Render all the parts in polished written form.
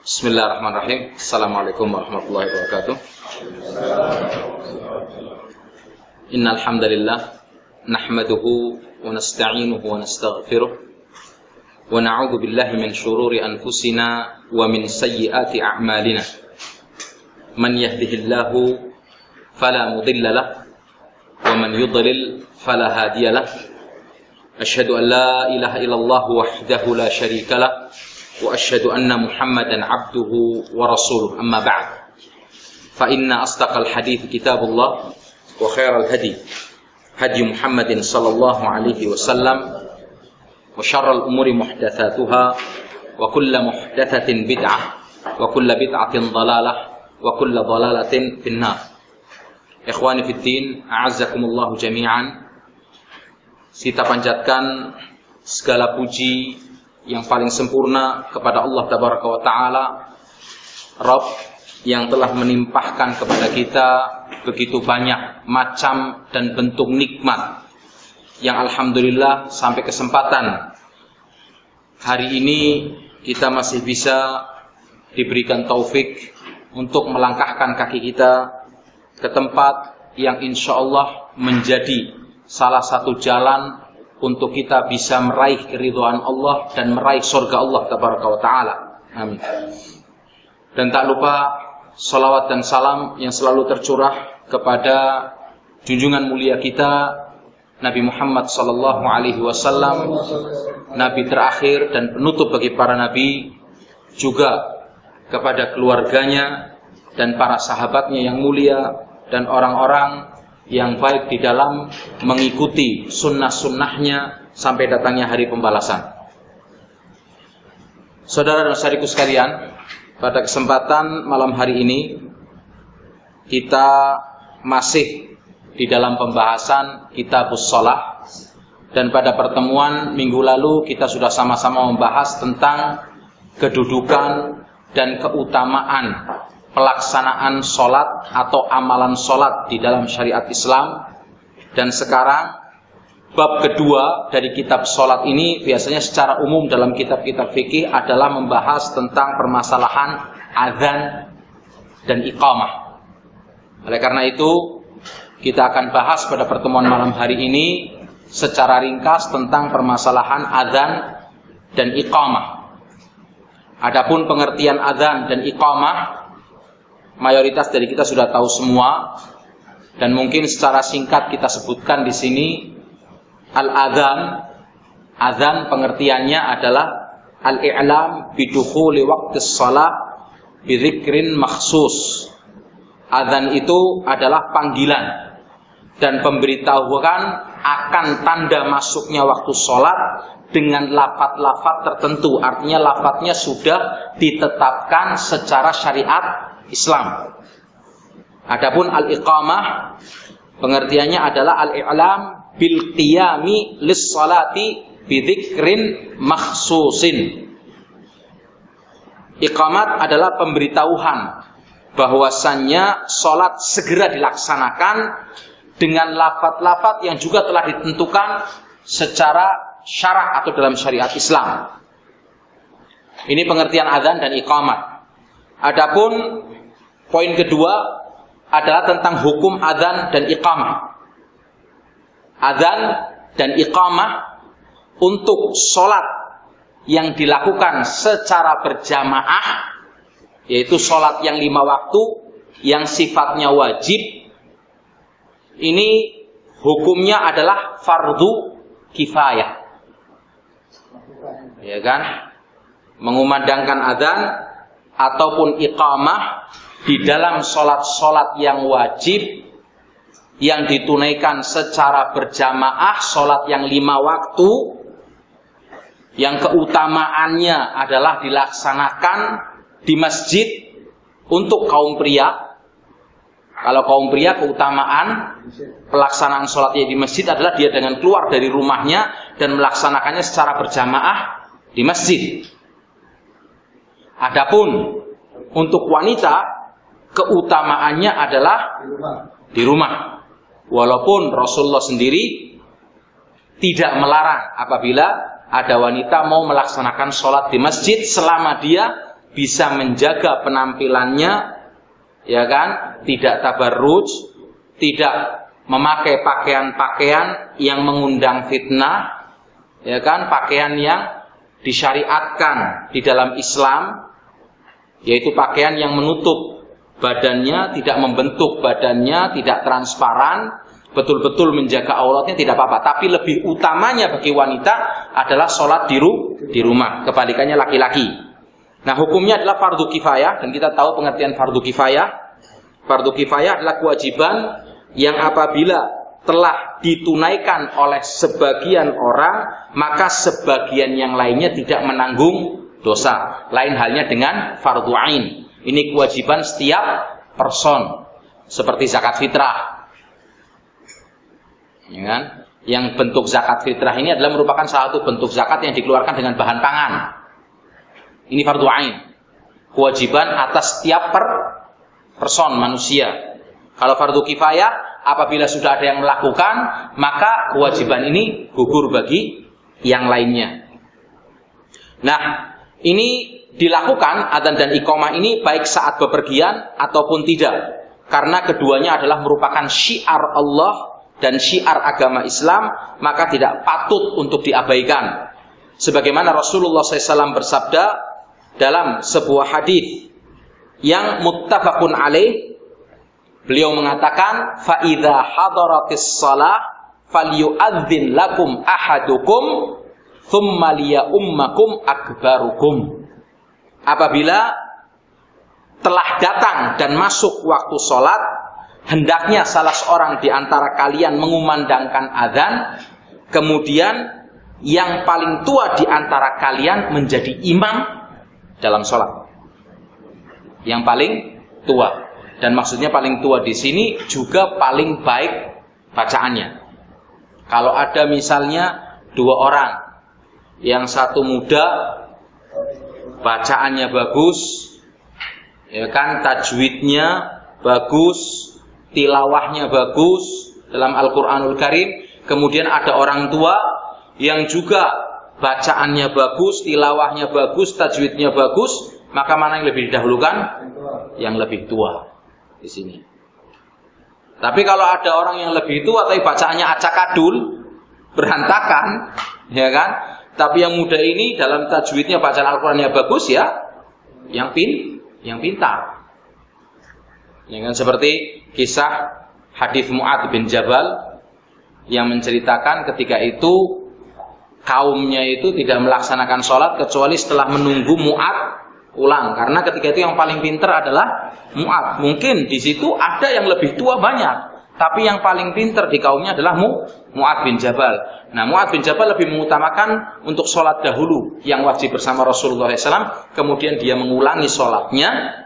Bismillahirrahmanirrahim. Assalamualaikum warahmatullahi wabarakatuh. Innal hamdalillah nahmaduhu wa nasta'inuhu wa nastaghfiruh wa na'udzu billahi min shururi anfusina wa min sayyiati a'malina. Man yahdihillahu fala mudilla lahu wa man yudlil fala hadiya lahu. Asyhadu an la ilaha illallah wahdahu la syarika lahu wa asyhadu anna Muhammadan abduhu wa rasuluh. Amma ba'd. Fa inna asdaqal hadits kitabullah wa khairal hadi Muhammadin sallallahu alaihi wasallam wa syarrul umuri muhdatsatuha wa kullu muhdatsatin bid'ah wa kullu bid'atin dhalalah wa kullu dhalalatin finnar. Ikhwani fid din, a'azzakumullah jami'an. Kita panjatkan segala puji yang paling sempurna kepada Allah Tabaraka wa Ta'ala, Rabb yang telah menimpahkan kepada kita begitu banyak macam dan bentuk nikmat yang alhamdulillah sampai kesempatan hari ini kita masih bisa diberikan taufik untuk melangkahkan kaki kita ke tempat yang insya Allah menjadi salah satu jalan untuk kita bisa meraih keridhaan Allah dan meraih surga Allah Tabaraka wa Ta'ala. Amin. Dan tak lupa salawat dan salam yang selalu tercurah kepada junjungan mulia kita Nabi Muhammad sallallahu alaihi wasallam, nabi terakhir dan penutup bagi para nabi, juga kepada keluarganya dan para sahabatnya yang mulia dan orang-orang yang baik di dalam mengikuti sunnah-sunnahnya sampai datangnya hari pembalasan. Saudara dan saudariku sekalian, pada kesempatan malam hari ini kita masih di dalam pembahasan Kitabus Shalah, dan pada pertemuan minggu lalu kita sudah sama-sama membahas tentang kedudukan dan keutamaan pelaksanaan sholat atau amalan sholat di dalam syariat Islam. Dan sekarang bab kedua dari kitab sholat ini biasanya secara umum dalam kitab-kitab fikih adalah membahas tentang permasalahan azan dan iqamah. Oleh karena itu kita akan bahas pada pertemuan malam hari ini secara ringkas tentang permasalahan azan dan iqamah. Adapun pengertian azan dan iqamah mayoritas dari kita sudah tahu semua, dan mungkin secara singkat kita sebutkan di sini. Al-adzan, adzan pengertiannya adalah al-i'lam bidukhuli waqtis shalah bi dzikrin makhsus. Adzan itu adalah panggilan dan pemberitahuan akan tanda masuknya waktu sholat dengan lafaz-lafaz tertentu. Artinya lafaznya sudah ditetapkan secara syariat Islam. Adapun al-iqamah pengertiannya adalah al-i'lam bil qiyami lis salati bi dzikrin makhsusin. Iqamat adalah pemberitahuan bahwasannya salat segera dilaksanakan dengan lafaz-lafaz yang juga telah ditentukan secara syara' atau dalam syariat Islam. Ini pengertian adzan dan iqamat. Adapun poin kedua adalah tentang hukum adzan dan iqamah. Adzan dan iqamah untuk sholat yang dilakukan secara berjamaah, yaitu sholat yang 5 waktu yang sifatnya wajib, ini hukumnya adalah fardu kifayah. Ya kan? Mengumandangkan adzan ataupun iqamah di dalam sholat-sholat yang wajib yang ditunaikan secara berjamaah, sholat yang 5 waktu yang keutamaannya adalah dilaksanakan di masjid untuk kaum pria. Kalau kaum pria, keutamaan pelaksanaan sholatnya di masjid adalah dia dengan keluar dari rumahnya dan melaksanakannya secara berjamaah di masjid. Adapun untuk wanita, keutamaannya adalah di rumah. Walaupun Rasulullah sendiri tidak melarang apabila ada wanita mau melaksanakan sholat di masjid selama dia bisa menjaga penampilannya, ya kan, tidak tabarruj, tidak memakai pakaian-pakaian yang mengundang fitnah, ya kan, pakaian yang disyariatkan di dalam Islam, yaitu pakaian yang menutup badannya, tidak membentuk badannya, tidak transparan, betul-betul menjaga auratnya, tidak apa-apa. Tapi lebih utamanya bagi wanita adalah sholat di rumah. Kebalikannya laki-laki. Nah, hukumnya adalah fardu kifayah, dan kita tahu pengertian fardu kifayah. Fardu kifayah adalah kewajiban yang apabila telah ditunaikan oleh sebagian orang, maka sebagian yang lainnya tidak menanggung dosa. Lain halnya dengan fardu ain. Ini kewajiban setiap person, seperti zakat fitrah, ya kan? Yang bentuk zakat fitrah ini adalah merupakan salah satu bentuk zakat yang dikeluarkan dengan bahan pangan. Ini fardu ain, kewajiban atas setiap person manusia. Kalau fardu kifayah, apabila sudah ada yang melakukan, maka kewajiban ini gugur bagi yang lainnya. Nah, ini dilakukan adzan dan iqamah ini baik saat bepergian ataupun tidak, karena keduanya adalah merupakan syiar Allah dan syiar agama Islam, maka tidak patut untuk diabaikan. Sebagaimana Rasulullah SAW bersabda dalam sebuah hadis yang muttafaqun alaih, beliau mengatakan, fa idza hadaratis shalah falyu'adzin lakum ahadukum thumma liya'ummakum akbarukum. Apabila telah datang dan masuk waktu sholat, hendaknya salah seorang di antara kalian mengumandangkan adzan, kemudian yang paling tua di antara kalian menjadi imam dalam sholat. Yang paling tua, dan maksudnya paling tua di sini juga paling baik bacaannya. Kalau ada misalnya dua orang, yang satu muda, bacaannya bagus, ya kan, tajwidnya bagus, tilawahnya bagus dalam Al-Quranul Karim. Kemudian ada orang tua yang juga bacaannya bagus, tilawahnya bagus, tajwidnya bagus, maka mana yang lebih didahulukan? Yang lebih tua di sini. Tapi kalau ada orang yang lebih tua tapi bacaannya acak-adul, berantakan, ya kan? Tapi yang muda ini dalam tajwidnya, bacaan Al-Qur'annya bagus, ya, yang pintar. Ya kan, seperti kisah hadis Mu'adz bin Jabal yang menceritakan ketika itu kaumnya itu tidak melaksanakan sholat kecuali setelah menunggu Mu'adz pulang, karena ketika itu yang paling pintar adalah Mu'adz. Mungkin di situ ada yang lebih tua banyak, tapi yang paling pintar di kaumnya adalah Mu'adz bin Jabal. Nah, Mu'adz bin Jabal lebih mengutamakan untuk sholat dahulu yang wajib bersama Rasulullah SAW, kemudian dia mengulangi sholatnya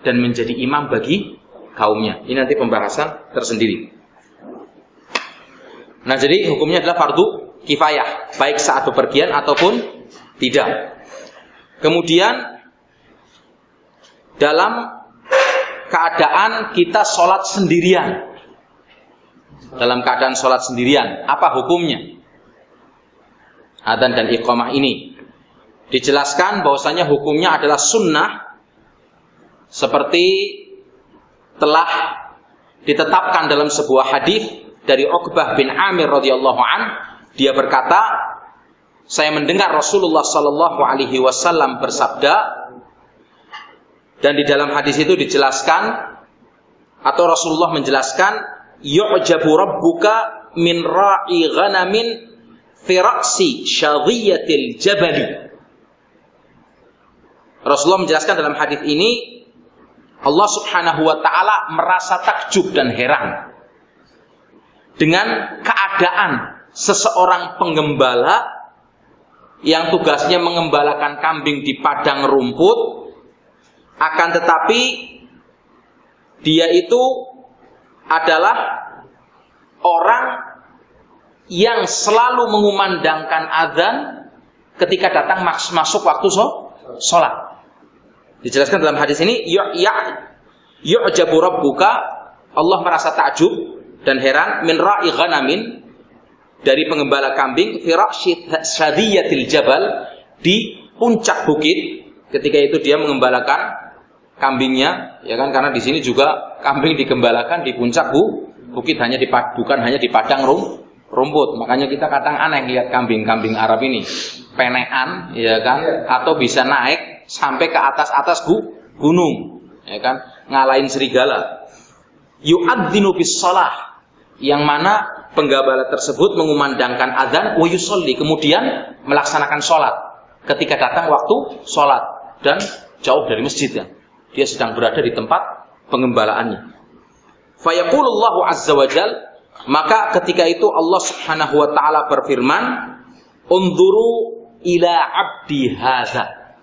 dan menjadi imam bagi kaumnya. Ini nanti pembahasan tersendiri. Nah, jadi hukumnya adalah fardu kifayah, baik saat bepergian ataupun tidak. Kemudian dalam keadaan kita sholat sendirian, dalam keadaan sholat sendirian, apa hukumnya? Adzan dan iqamah ini dijelaskan bahwasanya hukumnya adalah sunnah, seperti telah ditetapkan dalam sebuah hadis dari Uqbah bin Amir radhiyallahu an. Dia berkata, saya mendengar Rasulullah sallallahu alaihi wasallam bersabda, dan di dalam hadis itu dijelaskan atau Rasulullah menjelaskan, yu'jabu rabbuka min ra'i ghanamin fi ra'si syadhiyatil jabali. Rasulullah menjelaskan dalam hadis ini, Allah Subhanahu wa taala merasa takjub dan heran dengan keadaan seseorang penggembala yang tugasnya mengembalakan kambing di padang rumput, akan tetapi dia itu adalah orang yang selalu mengumandangkan adzan ketika datang masuk waktu sholat. Dijelaskan dalam hadis ini, yu'jabu rabbuka, Allah merasa takjub dan heran, min ra'i ghanamin, dari pengembala kambing, fi ra'syi syadhiyatil jabal, di puncak bukit, Ketika itu dia mengembalakan kambingnya, ya kan, karena di sini juga kambing digembalakan di puncak bukit, bukan hanya di padang rumput. Makanya kita kadang aneh lihat kambing Arab ini penekan, ya kan, atau bisa naik sampai ke atas gunung, ya kan, ngalahin serigala. Yu'adzinu bis shalah, yang mana penggembala tersebut mengumandangkan azan wa yusolli, kemudian melaksanakan sholat ketika datang waktu sholat dan jauh dari masjid, ya. Dia sedang berada di tempat pengembalaannya. Fayaqulullahu azza wa jal, maka ketika itu Allah subhanahu wa ta'ala berfirman, unzuru ila abdi hadza,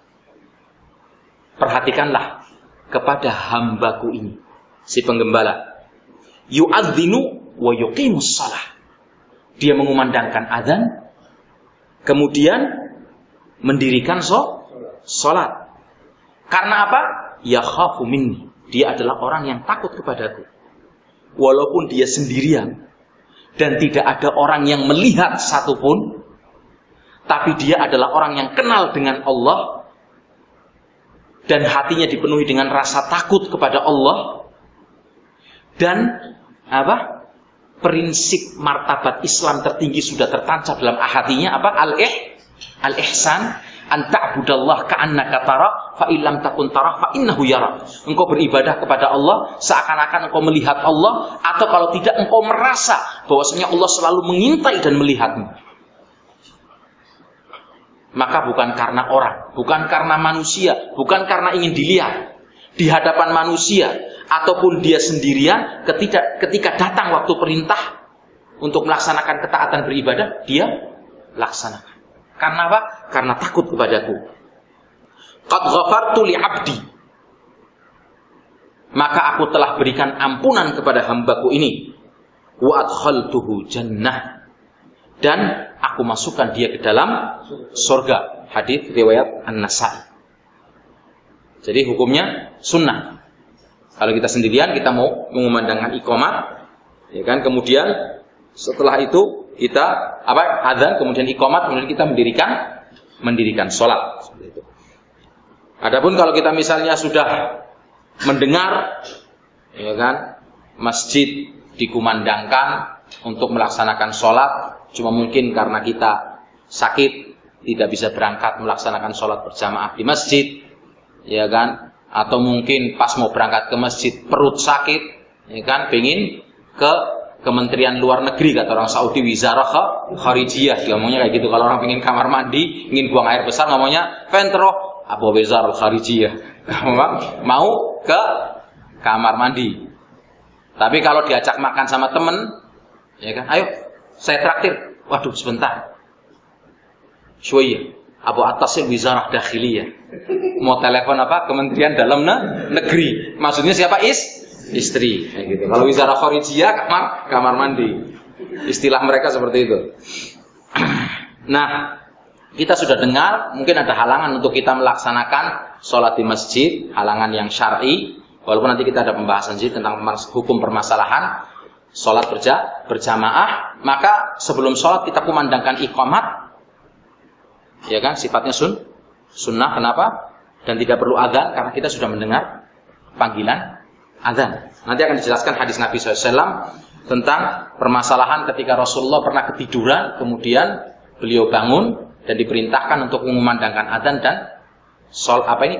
perhatikanlah kepada hambaku ini, si penggembala. Yu'adzinu wa yuqimus shalah, dia mengumandangkan azan, kemudian mendirikan sholat. Karena apa? Yakhafu minni, dia adalah orang yang takut kepadaku. Walaupun dia sendirian dan tidak ada orang yang melihat satupun, tapi dia adalah orang yang kenal dengan Allah dan hatinya dipenuhi dengan rasa takut kepada Allah. Dan apa? Prinsip martabat Islam tertinggi sudah tertancap dalam hatinya, apa? Al-ihsan, an ta'budallah ka'annaka tara fa illam takun tara fa innahu yara. Engkau beribadah kepada Allah seakan-akan engkau melihat Allah, atau kalau tidak engkau merasa bahwasanya Allah selalu mengintai dan melihatmu. Maka bukan karena orang, bukan karena manusia, bukan karena ingin dilihat di hadapan manusia ataupun dia sendirian, ketika datang waktu perintah untuk melaksanakan ketaatan beribadah, dia laksanakan. Karena apa? Karena takut kepadaku. Qad ghafartu li abdi, maka aku telah berikan ampunan kepada hambaku ini. Wa adkhaltuhu jannah, dan aku masukkan dia ke dalam surga. Hadis riwayat An-Nasa'i. Jadi hukumnya sunnah. Kalau kita sendirian, kita mau mengumandangkan iqamat, ya kan, kemudian setelah itu kita adzan, kemudian iqamat, kemudian kita mendirikan sholat. Adapun kalau kita misalnya sudah mendengar, ya kan, masjid dikumandangkan untuk melaksanakan sholat, cuma mungkin karena kita sakit tidak bisa berangkat melaksanakan sholat berjamaah di masjid, ya kan, atau mungkin pas mau berangkat ke masjid perut sakit, ya kan, pengen ke Kementerian Luar Negeri, kata orang Saudi, Wizarah Kharijiyah, ngomongnya kayak gitu. Kalau orang pengen kamar mandi, ingin buang air besar, ngomongnya Ventro Abu Wizarah Kharijiyah, mau ke kamar mandi. Tapi kalau diajak makan sama temen, ya kan, ayo saya traktir, waduh sebentar, syuiya Abu Attasil Wizarah Dakhiliyah, mau telepon apa? Kementerian Dalam Negeri. Maksudnya siapa? Istri, kayak gitu. Kalau Wizarah Kharijiyah, kamar mandi. Istilah mereka seperti itu. Nah, kita sudah dengar, mungkin ada halangan untuk kita melaksanakan sholat di masjid, halangan yang syar'i. Walaupun nanti kita ada pembahasan sih tentang hukum permasalahan sholat berjamaah. Maka sebelum sholat kita kumandangkan iqamat, ya kan, sifatnya sunnah. Kenapa? Dan tidak perlu adzan karena kita sudah mendengar panggilan adzan. Nanti akan dijelaskan hadis Nabi SAW tentang permasalahan ketika Rasulullah pernah ketiduran, kemudian beliau bangun dan diperintahkan untuk mengumandangkan adzan dan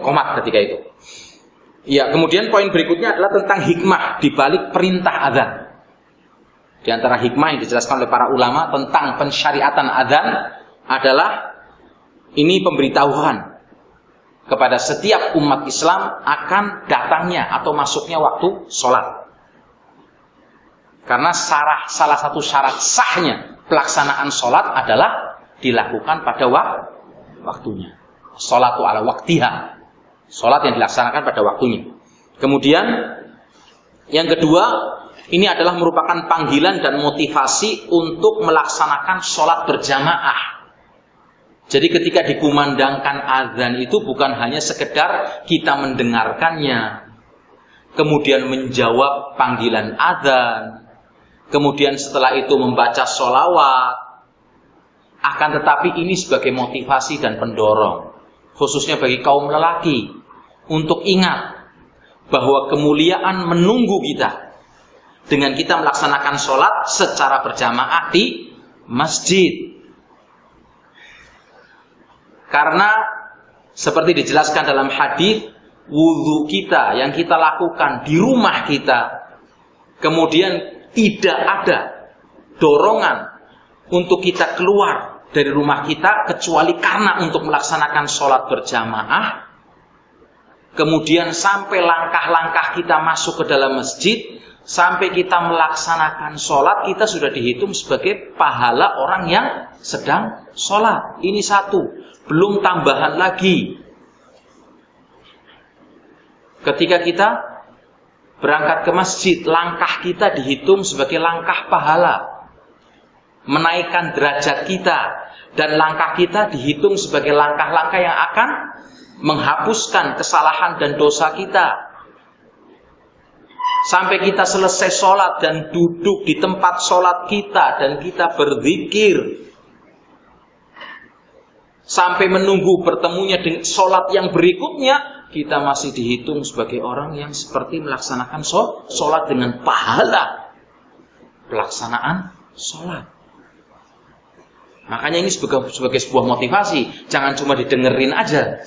qomat ketika itu. Ya, kemudian poin berikutnya adalah tentang hikmah di balik perintah adzan. Di antara hikmah yang dijelaskan oleh para ulama tentang pensyariatan adzan adalah ini pemberitahuan kepada setiap umat Islam akan datangnya atau masuknya waktu sholat. Karena salah satu syarat sahnya pelaksanaan sholat adalah dilakukan pada waktunya. Sholatu ala waktiha, sholat yang dilaksanakan pada waktunya. Kemudian yang kedua, ini adalah merupakan panggilan dan motivasi untuk melaksanakan sholat berjamaah. Jadi ketika dikumandangkan azan itu bukan hanya sekedar kita mendengarkannya, kemudian menjawab panggilan azan, kemudian setelah itu membaca sholawat, akan tetapi ini sebagai motivasi dan pendorong khususnya bagi kaum lelaki, untuk ingat bahwa kemuliaan menunggu kita dengan kita melaksanakan sholat secara berjamaah di masjid. Karena seperti dijelaskan dalam hadis, wudhu kita yang kita lakukan di rumah kita, kemudian tidak ada dorongan untuk kita keluar dari rumah kita kecuali karena untuk melaksanakan sholat berjamaah. Kemudian sampai langkah-langkah kita masuk ke dalam masjid, sampai kita melaksanakan sholat, kita sudah dihitung sebagai pahala orang yang sedang sholat. Ini satu, belum tambahan lagi. Ketika kita berangkat ke masjid, langkah kita dihitung sebagai langkah pahala, menaikkan derajat kita, dan langkah kita dihitung sebagai langkah-langkah yang akan menghapuskan kesalahan dan dosa kita. Sampai kita selesai sholat dan duduk di tempat sholat kita dan kita berzikir, sampai menunggu bertemunya dengan sholat yang berikutnya, kita masih dihitung sebagai orang yang seperti melaksanakan sholat dengan pahala pelaksanaan sholat. Makanya ini sebagai sebuah motivasi, jangan cuma didengerin aja.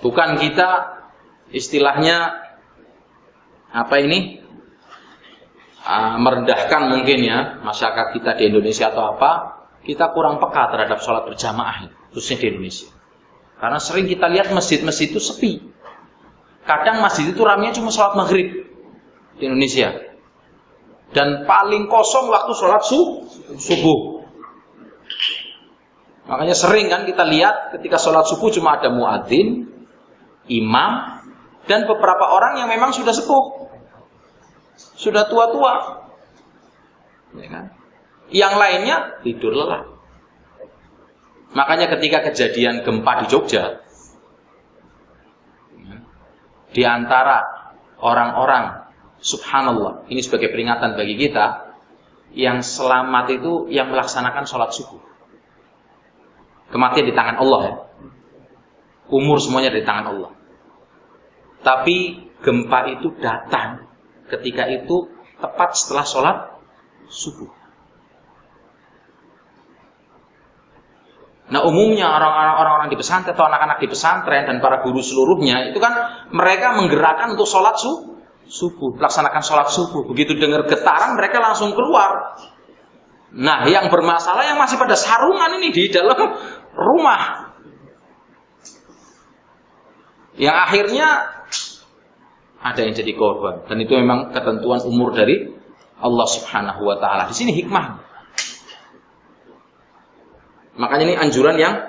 Bukan kita istilahnya merendahkan mungkin ya masyarakat kita di Indonesia atau apa, kita kurang peka terhadap sholat berjamaah khususnya di Indonesia. Karena sering kita lihat masjid-masjid itu sepi. Kadang masjid itu ramainya cuma sholat maghrib di Indonesia. Dan paling kosong waktu sholat subuh. Makanya sering kan kita lihat ketika sholat subuh cuma ada muadzin, imam, dan beberapa orang yang memang sudah sepuh, sudah tua-tua, ya kan? Yang lainnya tidur lelap. Makanya ketika kejadian gempa di Jogja, di antara orang-orang, subhanallah, ini sebagai peringatan bagi kita, yang selamat itu yang melaksanakan sholat subuh. Kematian di tangan Allah ya. Umur semuanya di tangan Allah. Tapi gempa itu datang ketika itu tepat setelah sholat subuh. Nah umumnya orang-orang di pesantren atau anak-anak di pesantren dan para guru seluruhnya itu kan mereka menggerakkan untuk sholat subuh, melaksanakan sholat subuh. Begitu dengar getaran mereka langsung keluar. Nah yang bermasalah yang masih pada sarungan ini di dalam rumah, yang akhirnya ada yang jadi korban. Dan itu memang ketentuan umur dari Allah Subhanahu wa ta'ala. Di sini hikmah. Makanya ini anjuran yang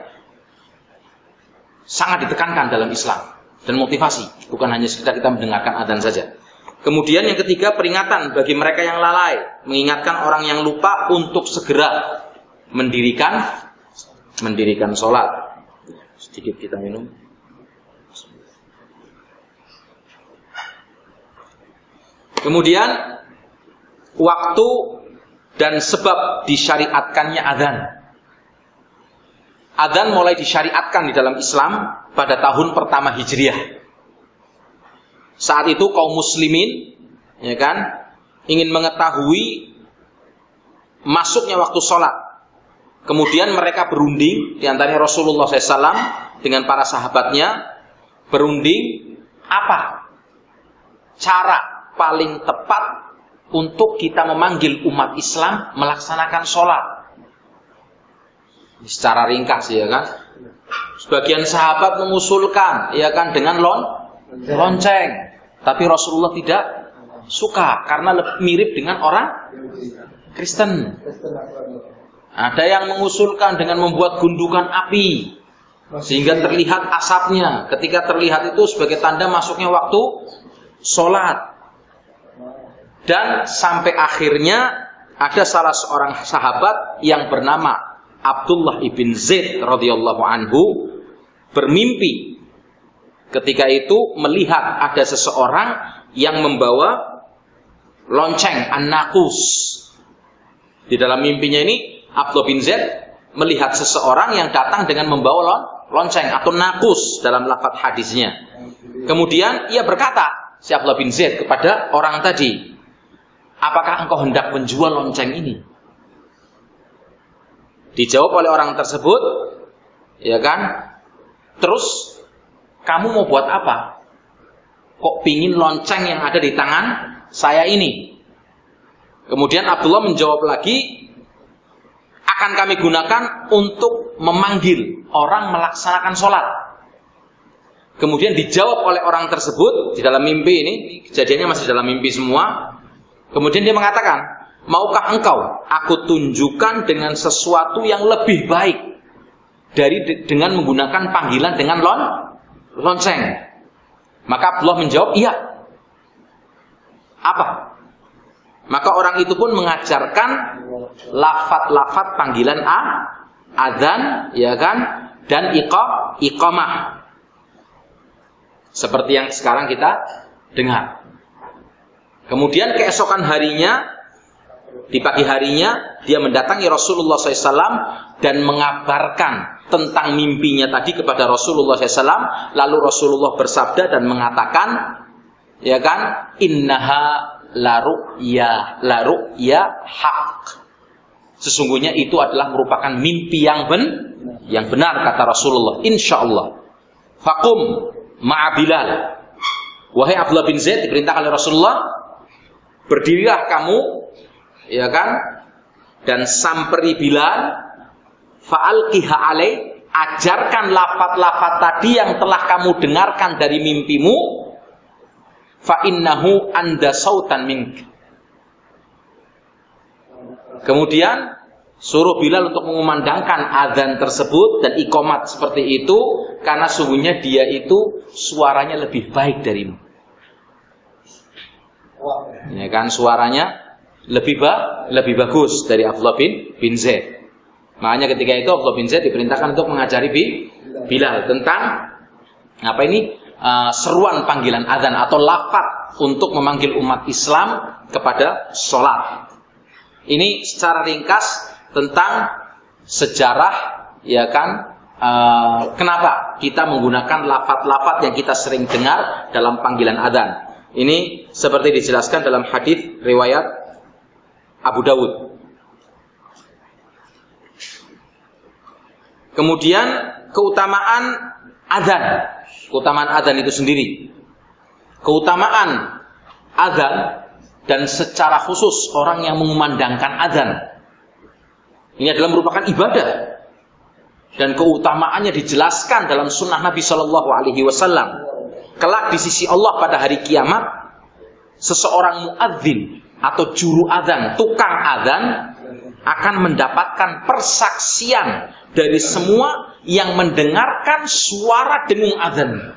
sangat ditekankan dalam Islam dan motivasi, bukan hanya sekedar kita mendengarkan adzan saja. Kemudian yang ketiga, peringatan bagi mereka yang lalai, mengingatkan orang yang lupa untuk segera mendirikan sholat. Sedikit kita minum. Kemudian waktu dan sebab disyariatkannya adzan. Adzan mulai disyariatkan di dalam Islam pada tahun pertama Hijriah. Saat itu kaum muslimin, ya kan, ingin mengetahui masuknya waktu sholat. Kemudian mereka berunding, di antaranya Rasulullah SAW dengan para sahabatnya, berunding apa cara paling tepat untuk kita memanggil umat Islam melaksanakan sholat. Secara ringkas ya kan. Sebagian sahabat mengusulkan ya kan dengan lonceng, tapi Rasulullah tidak suka karena mirip dengan orang Kristen. Ada yang mengusulkan dengan membuat gundukan api sehingga terlihat asapnya. Ketika terlihat itu sebagai tanda masuknya waktu sholat. Dan sampai akhirnya ada salah seorang sahabat yang bernama Abdullah ibn Zaid radhiyallahu anhu bermimpi ketika itu melihat ada seseorang yang membawa lonceng an-naqus. Di dalam mimpinya ini Abdullah bin Zaid melihat seseorang yang datang dengan membawa lonceng atau nakus dalam lafaz hadisnya. Kemudian ia berkata, si Abdullah bin Zaid kepada orang tadi, apakah engkau hendak menjual lonceng ini? Dijawab oleh orang tersebut, ya kan? Terus kamu mau buat apa? Kok pingin lonceng yang ada di tangan saya ini? Kemudian Abdullah menjawab lagi, akan kami gunakan untuk memanggil orang melaksanakan sholat. Kemudian dijawab oleh orang tersebut di dalam mimpi ini, kejadiannya masih dalam mimpi semua. Kemudian dia mengatakan, maukah engkau aku tunjukkan dengan sesuatu yang lebih baik dengan menggunakan panggilan dengan lonceng? Maka Abdullah menjawab, iya. Apa? Maka orang itu pun mengajarkan lafaz-lafaz panggilan adzan, ya kan, dan iqamah. Seperti yang sekarang kita dengar. Kemudian keesokan harinya, di pagi harinya, dia mendatangi Rasulullah SAW dan mengabarkan tentang mimpinya tadi kepada Rasulullah SAW. Lalu Rasulullah bersabda dan mengatakan, ya kan, innaha la ru'ya haq. Sesungguhnya itu adalah merupakan mimpi yang benar, kata Rasulullah. Insyaallah. Faqum ma'a Bilal. Wahai Abdullah bin Zaid, diperintahkan oleh Rasulullah, berdirilah kamu, ya kan, dan samperi Bilal, fa'alqiha alaih, ajarkan lafaz-lafaz tadi yang telah kamu dengarkan dari mimpimu, fa'innahu anda sautan mink. Kemudian suruh Bilal untuk mengumandangkan adzan tersebut dan iqamat seperti itu, karena sungguhnya dia itu suaranya lebih baik darimu. Ya kan, suaranya lebih bagus dari Abdullah bin Zaid. Makanya ketika itu Abdullah bin Zaid diperintahkan untuk mengajari Bilal tentang apa ini, seruan panggilan adzan atau lafaz untuk memanggil umat Islam kepada sholat. Ini secara ringkas tentang sejarah, ya kan, kenapa kita menggunakan lafaz-lafaz yang kita sering dengar dalam panggilan adzan. Ini seperti dijelaskan dalam hadis riwayat Abu Dawud. Kemudian keutamaan adzan itu sendiri. Keutamaan adzan dan secara khusus orang yang mengumandangkan adzan. Ini adalah merupakan ibadah dan keutamaannya dijelaskan dalam sunnah Nabi Shallallahu Alaihi Wasallam. Kelak di sisi Allah pada hari kiamat, seseorang muadzin atau juru adzan, tukang adzan, akan mendapatkan persaksian dari semua yang mendengarkan suara dengung adzan.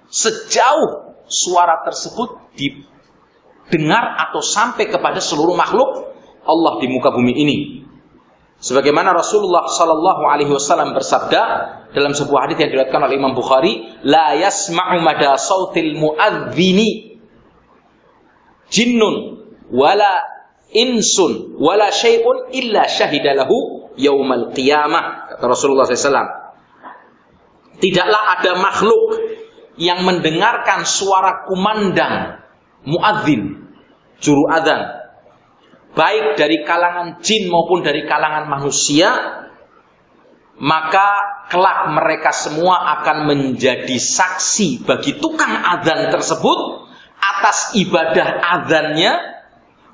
Sejauh suara tersebut didengar atau sampai kepada seluruh makhluk Allah di muka bumi ini. Sebagaimana Rasulullah Sallallahu Alaihi Wasallam bersabda dalam sebuah hadis yang diriwayatkan oleh Imam Bukhari, la yasma'u mada sautil muadzini jinnun wala insun wala syai'un illa syahidalahu yaumal qiyamah, kata Rasulullah SAW. Tidaklah ada makhluk yang mendengarkan suara kumandang muadzin, juru adzan, baik dari kalangan jin maupun dari kalangan manusia, maka kelak mereka semua akan menjadi saksi bagi tukang adzan tersebut atas ibadah adzannya,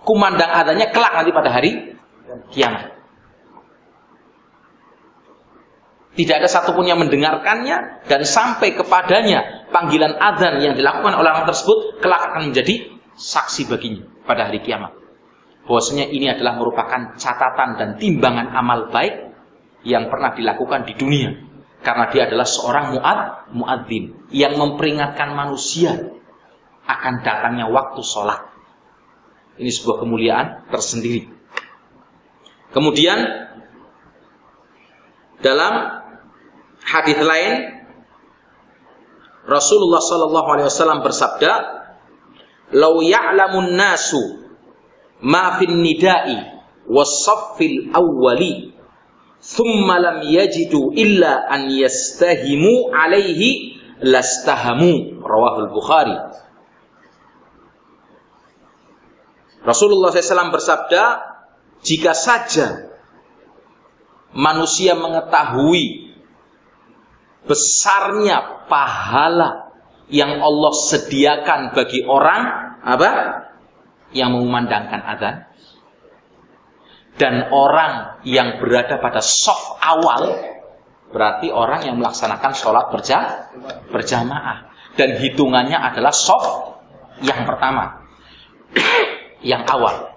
kumandang adzannya kelak nanti pada hari kiamat. Tidak ada satupun yang mendengarkannya dan sampai kepadanya panggilan adzan yang dilakukan oleh orang tersebut kelak akan menjadi saksi baginya pada hari kiamat. Bahwasanya ini adalah merupakan catatan dan timbangan amal baik yang pernah dilakukan di dunia, karena dia adalah seorang muadzin yang memperingatkan manusia akan datangnya waktu sholat. Ini sebuah kemuliaan tersendiri. Kemudian dalam hadis lain Rasulullah sallallahu alaihi wasallam bersabda, "Lau ya'lamun nasu ma fin nida'i was-saffil awwali thumma lam yajidu illa an yastahimu alaihi lastahamu. Rawahul Bukhari. Rasulullah SAW bersabda, jika saja manusia mengetahui besarnya pahala yang Allah sediakan bagi orang apa? Yang mengumandangkan adzan, dan orang yang berada pada shaf awal, berarti orang yang melaksanakan sholat berjamaah, dan hitungannya adalah shaf yang pertama, yang awal.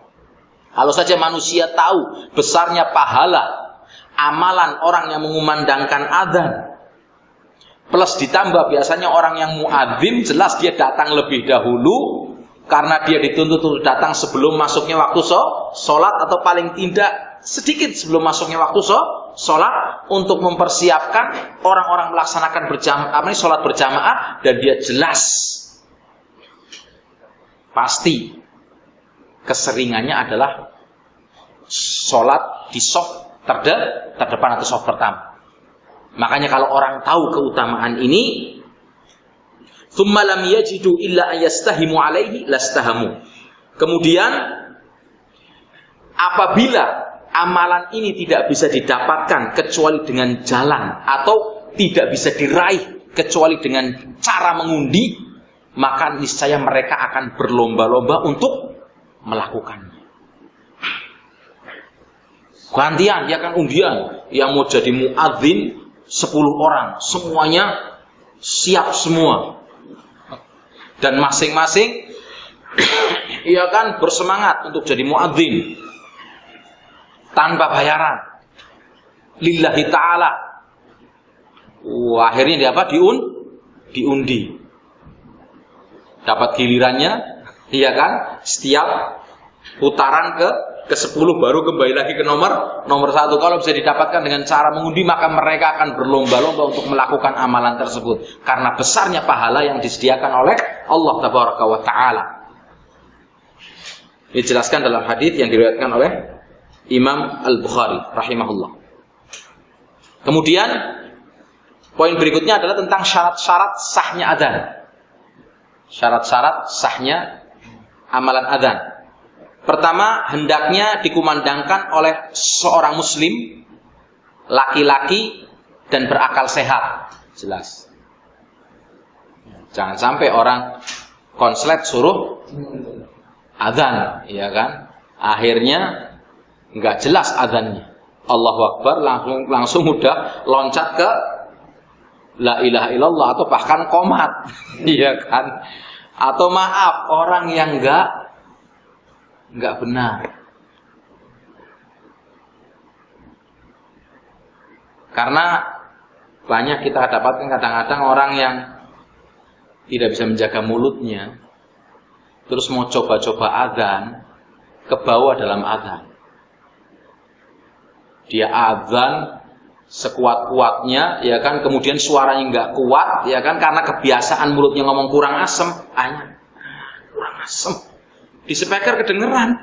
Kalau saja manusia tahu besarnya pahala amalan orang yang mengumandangkan adzan, plus ditambah biasanya orang yang muadzin jelas dia datang lebih dahulu karena dia dituntut untuk datang sebelum masuknya waktu sholat, atau paling tidak sedikit sebelum masuknya waktu sholat, untuk mempersiapkan orang-orang melaksanakan sholat berjamaah, dan dia jelas pasti keseringannya adalah sholat di shaf terdepan atau shaf pertama. Makanya kalau orang tahu keutamaan ini, thumma lam yajidu illa ayastahimu alaihi lastahamu. Kemudian apabila amalan ini tidak bisa didapatkan kecuali dengan jalan, atau tidak bisa diraih kecuali dengan cara mengundi, maka niscaya mereka akan berlomba-lomba untuk melakukannya. Gantian, ya kan, undian. Yang mau jadi muadzin 10 orang, semuanya siap semua. Dan masing-masing ia kan bersemangat untuk jadi muadzin tanpa bayaran, lillahi ta'ala. Akhirnya dia apa? Diundi. Dapat gilirannya, iya kan? Setiap putaran ke 10 baru kembali lagi ke nomor 1. Kalau bisa didapatkan dengan cara mengundi, maka mereka akan berlomba-lomba untuk melakukan amalan tersebut, karena besarnya pahala yang disediakan oleh Allah Tabaraka wa Ta'ala. Dijelaskan dalam hadis yang diriwayatkan oleh Imam Al-Bukhari rahimahullah. Kemudian poin berikutnya adalah tentang syarat-syarat sahnya adzan. Syarat-syarat sahnya amalan adzan. Pertama, hendaknya dikumandangkan oleh seorang muslim, laki-laki dan berakal sehat. Jelas. Jangan sampai orang konslet suruh adzan, ya kan? Akhirnya nggak jelas adzannya. Allahu Akbar langsung udah loncat ke la ilaha illallah, atau bahkan qomat, iya kan? Atau maaf, orang yang nggak benar. Karena banyak kita dapatkan kadang-kadang orang yang tidak bisa menjaga mulutnya, terus mau coba-coba adzan, ke bawah dalam adzan. Dia adzan sekuat-kuatnya, ya kan, kemudian suaranya nggak kuat, ya kan, karena kebiasaan mulutnya ngomong kurang asem, kurang asem. Di speaker kedengeran,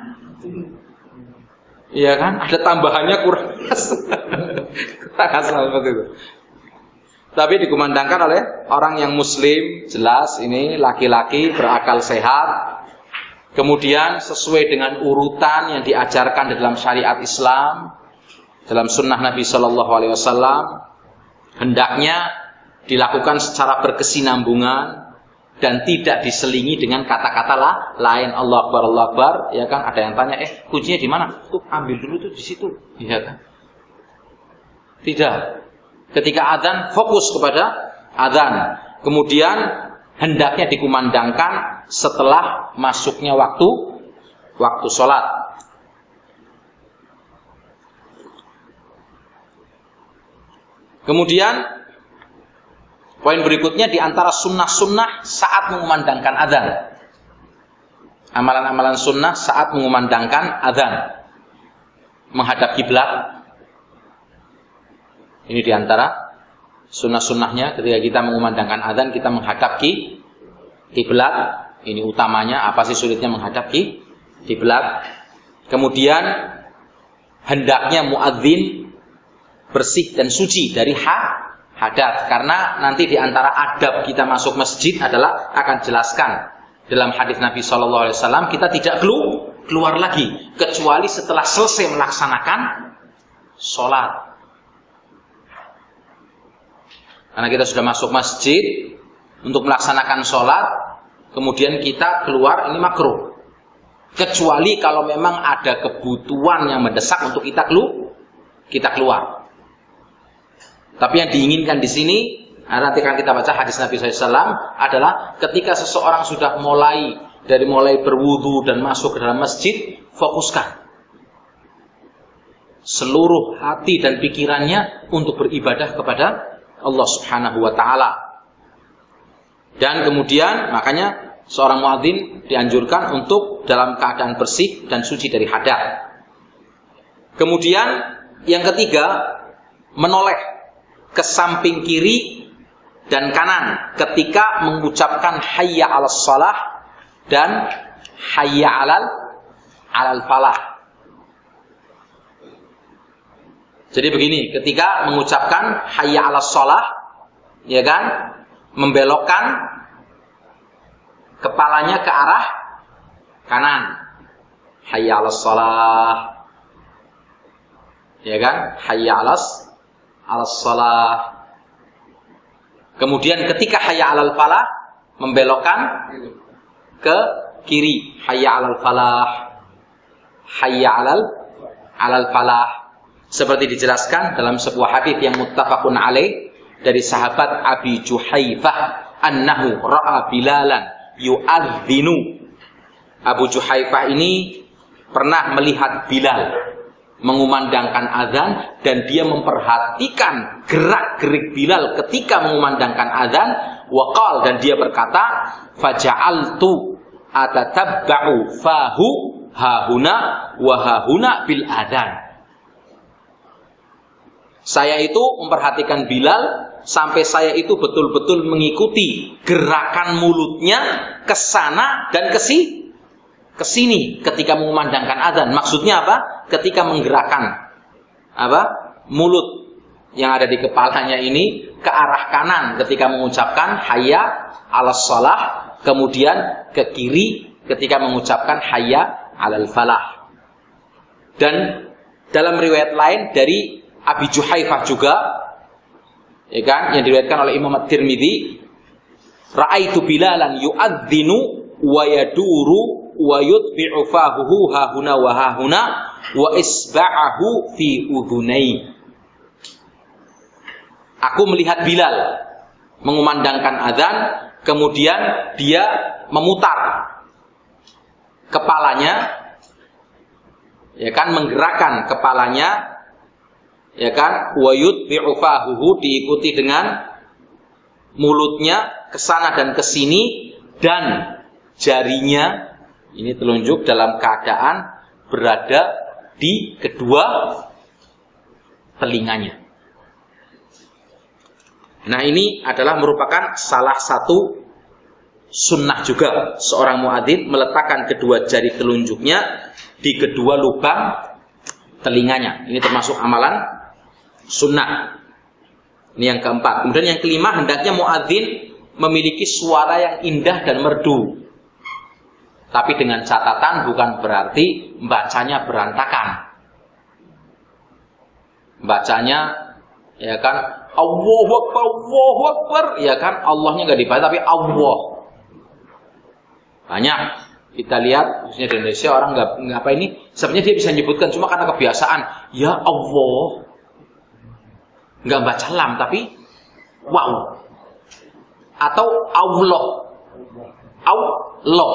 iya kan, ada tambahannya kurang asem. Kurang asem seperti itu. Tapi dikumandangkan oleh orang yang muslim, jelas ini laki-laki berakal sehat. Kemudian sesuai dengan urutan yang diajarkan dalam syariat Islam, dalam sunnah Nabi Shallallahu Alaihi Wasallam, hendaknya dilakukan secara berkesinambungan dan tidak diselingi dengan kata-kata lain. Allah Akbar, ya kan? Ada yang tanya, kuncinya di mana? Tuh, ambil dulu tuh di situ, ya kan? Tidak. Ketika adzan, fokus kepada adzan. Kemudian hendaknya dikumandangkan setelah masuknya waktu sholat. Kemudian poin berikutnya, di antara sunnah-sunnah saat mengumandangkan adzan. Amalan-amalan sunnah saat mengumandangkan adzan. Menghadap kiblat. Ini di antara sunnah-sunnahnya, ketika kita mengumandangkan adzan, kita menghadap kiblat. Ini utamanya. Apa sih sulitnya menghadap kiblat? Kemudian hendaknya muadzin bersih dan suci dari hadas, karena nanti di antara adab kita masuk masjid adalah akan jelaskan dalam hadis Nabi SAW, kita tidak keluar lagi kecuali setelah selesai melaksanakan sholat. Karena kita sudah masuk masjid untuk melaksanakan sholat, kemudian kita keluar, ini makruh. Kecuali kalau memang ada kebutuhan yang mendesak untuk kita keluar. Tapi yang diinginkan di sini, nanti kan kita baca hadis Nabi SAW, adalah ketika seseorang sudah mulai berwudu dan masuk ke dalam masjid, fokuskan seluruh hati dan pikirannya untuk beribadah kepada Allah Subhanahu wa Ta'ala. Dan kemudian makanya seorang muadzin dianjurkan untuk dalam keadaan bersih dan suci dari hadas. Kemudian yang ketiga, menoleh ke samping kiri dan kanan ketika mengucapkan hayya 'alas shalah dan hayya 'alal falah. Jadi begini, ketika mengucapkan hayya 'alas shalah, ya kan, membelokkan kepalanya ke arah kanan. Hayya 'alas shalah. Ya kan? Hayya 'alas shalah. Kemudian ketika hayya 'alal falah, membelokkan ke kiri. Hayya 'alal falah. Hayya 'alal falah. Seperti dijelaskan dalam sebuah hadis yang muttafaqun alaih dari sahabat Abi Juhaifah, annahu ra'a Bilalan yu'adzinu. Abu Juhaifah ini pernah melihat Bilal mengumandangkan azan, dan dia memperhatikan gerak-gerik Bilal ketika mengumandangkan azan. Waqal, dan dia berkata, faja'altu atatabba'u fahu hahuna wa hahuna bil adzan. Saya itu memperhatikan Bilal sampai saya itu betul-betul mengikuti gerakan mulutnya ke sana dan ke sini ketika mengumandangkan azan. Maksudnya apa? Ketika menggerakkan mulut yang ada di kepalanya ini ke arah kanan ketika mengucapkan hayya 'alas shalah, kemudian ke kiri ketika mengucapkan hayya 'alal falah. Dan dalam riwayat lain dari Abi Juhaifah juga, ya kan, yang diriwayatkan oleh Imam At-Tirmidzi, ra'aitu Bilalan yu'adzinu wa yaduru wa yutbi'u fahuhu hahuna wa hahuna wa isba'ahu fi udhunai. Aku melihat Bilal mengumandangkan azan, kemudian dia memutar kepalanya, ya kan, menggerakkan kepalanya, ya kan, wa yutbi'u fahuhu, diikuti dengan mulutnya ke sana dan ke sini, dan jarinya ini telunjuk dalam keadaan berada di kedua telinganya. Nah, ini adalah merupakan salah satu sunnah juga. Seorang muadzin meletakkan kedua jari telunjuknya di kedua lubang telinganya. Ini termasuk amalan sunnah. Ini yang keempat. Kemudian yang kelima, hendaknya muadzin memiliki suara yang indah dan merdu. Tapi dengan catatan bukan berarti bacanya berantakan. Bacanya, ya kan, Allahu Akbar, Allahu Akbar, ya kan, Allahnya nggak dibaca tapi Allah. Banyak kita lihat, khususnya di Indonesia, orang nggak apa ini, sebenarnya dia bisa menyebutkan cuma karena kebiasaan, ya Allah, nggak baca lam tapi wow, atau Allah, Allah,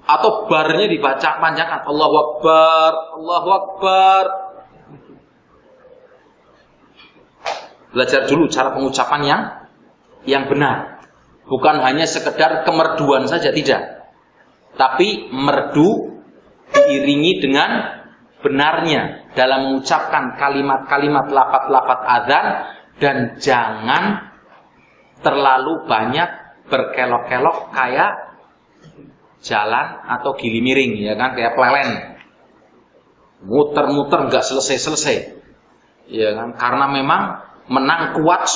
atau barnya dibaca panjangan, Allahu Akbar, Allahu Akbar. Belajar dulu cara pengucapan yang benar. Bukan hanya sekedar kemerduan saja, tidak. Tapi merdu diiringi dengan benarnya dalam mengucapkan kalimat-kalimat, lafaz-lafaz azan, dan jangan terlalu banyak berkelok-kelok kayak jalan atau gili miring, ya kan, kayak plelen, muter-muter nggak selesai-selesai, ya kan, karena memang menang kuat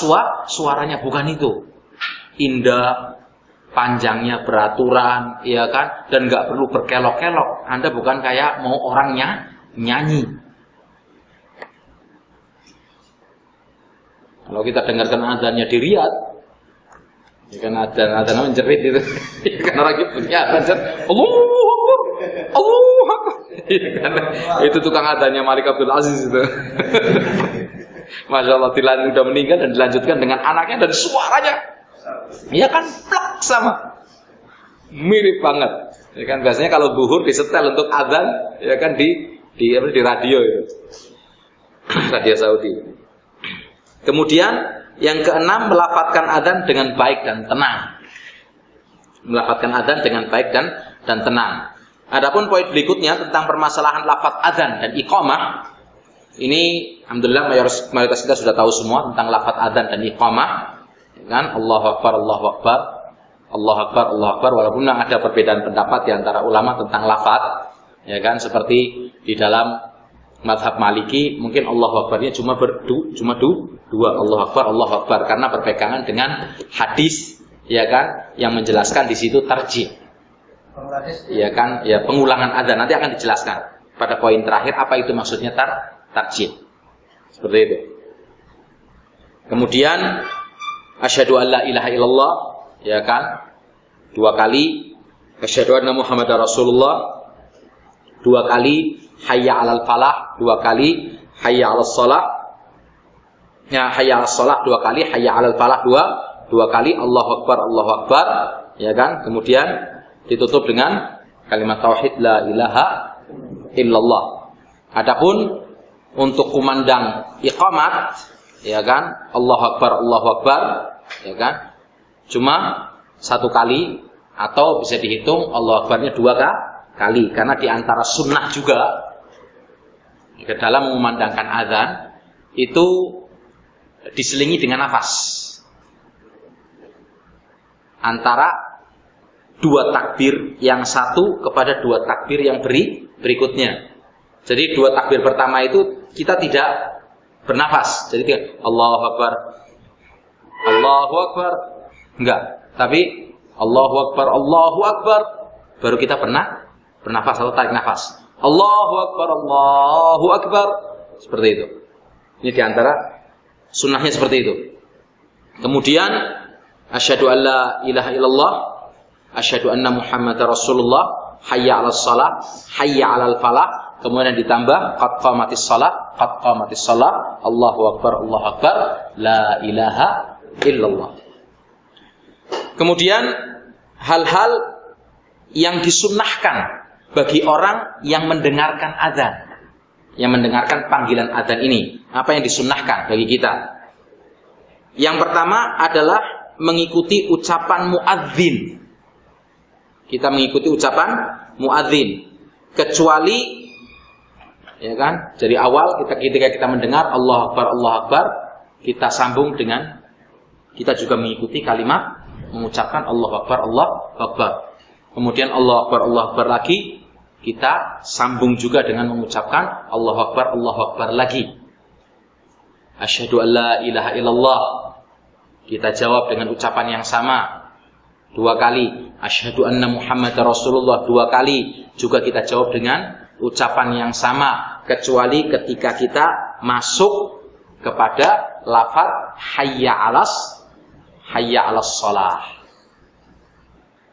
suaranya, bukan itu, indah, panjangnya beraturan, ya kan, dan nggak perlu berkelok-kelok. Anda bukan kayak mau orangnya nyanyi. Kalau kita dengarkan adanya di Riyadh, ya kan, adzan menjerit itu, ya kan, orang punya adzan, Allahu Akbar, Allahu Akbar, ya kan, itu tukang adzannya Malik Abdul Aziz itu. Masya Allah, udah meninggal dan dilanjutkan dengan anaknya dan suaranya, ya kan, plak sama, mirip banget, ya kan. Biasanya kalau zuhur disetel untuk adzan, ya kan, di radio itu, radio Saudi. Kemudian yang keenam, melafadzkan adzan dengan baik dan tenang. Melafadzkan adzan dengan baik dan tenang. Adapun poin berikutnya tentang permasalahan lafadz adzan dan iqamah, ini alhamdulillah mayoritas kita sudah tahu semua tentang lafadz adzan dan iqamah, ya kan? Allahu Akbar, Allahu Akbar, Allahu Akbar, Allahu Akbar. Walaupun ada perbedaan pendapat di antara ulama tentang lafadz, ya kan, seperti di dalam mazhab Maliki mungkin Allahu Akbarnya cuma dua, Allahu Akbar, Allahu Akbar, karena berpegangan dengan hadis, ya kan, yang menjelaskan di situ tarjih, ya kan, ya, pengulangan adzan. Nanti akan dijelaskan pada poin terakhir apa itu maksudnya tarjih, seperti itu. Kemudian asyhadu an la ilaha illallah, ya kan, 2 kali, asyhadu anna Muhammadar Rasulullah 2 kali, hayya 'alal falah 2 kali, hayya 'alas shalah, ya, hayya 'alas shalah 2 kali, hayya 'alal falah 2 kali, Allahu Akbar, Allahu Akbar, ya kan. Kemudian ditutup dengan kalimat tauhid la ilaha illallah. Adapun untuk kumandang iqamat, ya kan, Allahu Akbar, Allahu Akbar, ya kan, cuma 1 kali, atau bisa dihitung Allahu Akbarnya 2 kali, karena di antara sunnah juga ke dalam mengumandangkan azan itu diselingi dengan nafas antara 2 takbir yang satu kepada 2 takbir yang berikutnya. Jadi 2 takbir pertama itu kita tidak bernafas, jadi Allahu Akbar, Allahu Akbar, enggak, tapi Allahu Akbar, Allahu Akbar, baru kita bernafas atau tarik nafas. Allahu Akbar, Allahu Akbar, seperti itu. Ini diantara sunnahnya seperti itu. Kemudian asyhadu an la ilaha illallah, asyhadu anna Muhammadar Rasulullah, hayya 'alas shalah, hayya 'alal falah. Kemudian ditambah qad qamatis shalah, qad qamatis shalah, Allahu Akbar, Allahu Akbar, la ilaha illallah. Kemudian hal-hal yang disunnahkan bagi orang yang mendengarkan azan, yang mendengarkan panggilan azan ini, apa yang disunnahkan bagi kita? Yang pertama adalah mengikuti ucapan muadzin. Kita mengikuti ucapan muadzin, kecuali, ya kan, dari awal ketika kita mendengar Allahu Akbar, Allahu Akbar, kita sambung dengan, kita juga mengikuti kalimat mengucapkan Allahu Akbar, Allahu Akbar. Kemudian Allahu Akbar, Allahu Akbar lagi, kita sambung juga dengan mengucapkan Allahu Akbar, Allahu Akbar lagi. Asyhadu an la ilaha illallah, kita jawab dengan ucapan yang sama 2 kali. Asyhadu anna Muhammadar Rasulullah 2 kali, juga kita jawab dengan ucapan yang sama, kecuali ketika kita masuk kepada lafaz hayya 'alas shalah.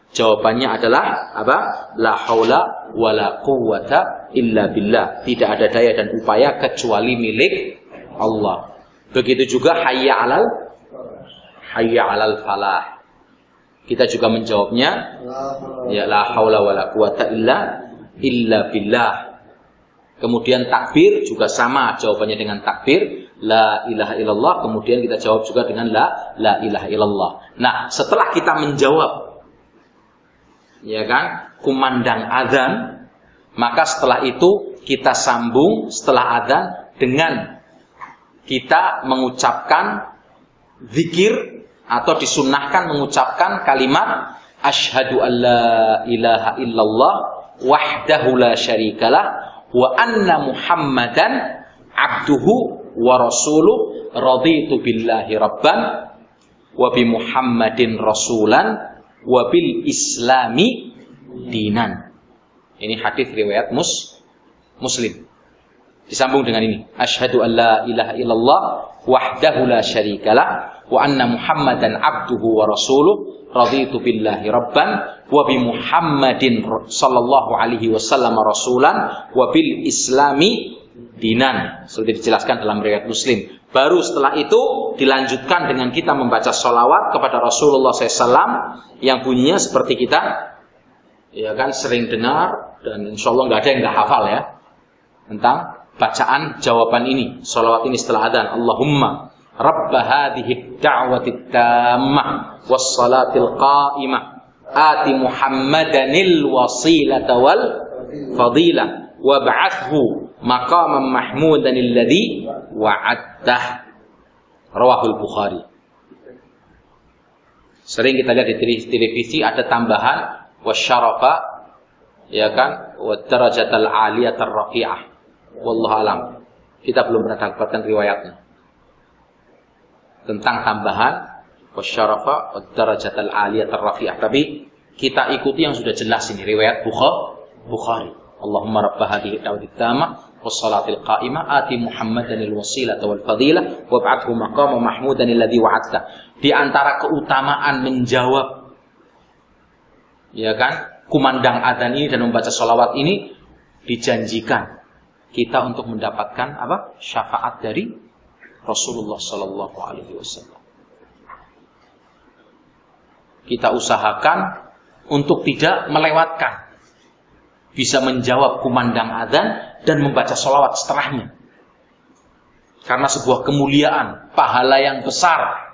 Jawabannya adalah apa? La haula wala quwwata illa billah. Tidak ada daya dan upaya kecuali milik Allah. Begitu juga hayya 'alal falah. Kita juga menjawabnya ya la haula wala quwwata illa billah. Kemudian takbir juga sama, jawabannya dengan takbir la ilaha illallah. Kemudian kita jawab juga dengan la ilaha illallah. Nah, setelah kita menjawab, ya kan, kumandang azan, maka setelah itu kita sambung setelah azan dengan kita mengucapkan zikir, atau disunnahkan mengucapkan kalimat Asyhadu an la ilaha illallah wahdahu la syarikalah wa anna Muhammadan abduhu wa rasuluh raditu billahi rabban wa bi Muhammadin rasulan wa bil islami dinan. Ini hadis riwayat Muslim. Disambung dengan ini. Asyhadu an la ilaha illallah wahdahu la syarikalah wa anna Muhammadan abduhu wa rasuluh raditu billahi rabban wa bi Muhammadin sallallahu alaihi wasallam rasulan wa bil islami dinan. Sudah dijelaskan dalam riwayat Muslim. Baru setelah itu dilanjutkan dengan kita membaca sholawat kepada Rasulullah SAW yang bunyinya seperti kita ya kan sering dengar, dan insya Allah nggak ada yang nggak hafal ya tentang bacaan jawaban ini, sholawat ini setelah adzan. Allahumma rabba hadhihi da'wati tammah was salatil qa'imah ati Muhammadanil wasilata wal fadilah wab'athhu maqaman mahmudan alladhi wa'adtah. Rawahul Bukhari. Sering kita lihat di televisi ada tambahan wasyarafa ya kan wa darajatal aliyatar rafi'ah. Wallahu alam. Kita belum pernah dapatkan riwayatnya tentang tambahan wasyarafa wa darajatal aliyatar rafi'ah, tapi kita ikuti yang sudah jelas ini riwayat Bukhari. Allahumma rabb hadhihi da'wati tammah wassalatil qa'imah ati Muhammadanil wasilata wal fadilah wab'athhu maqama mahmudan alladhi wa'adta. Di antara keutamaan menjawab ya kan kumandang adzan ini dan membaca sholawat ini, dijanjikan kita untuk mendapatkan apa? Syafaat dari Rasulullah sallallahu alaihi wasallam. Kita usahakan untuk tidak melewatkan, bisa menjawab kumandang adzan dan membaca sholawat setelahnya. Karena sebuah kemuliaan, pahala yang besar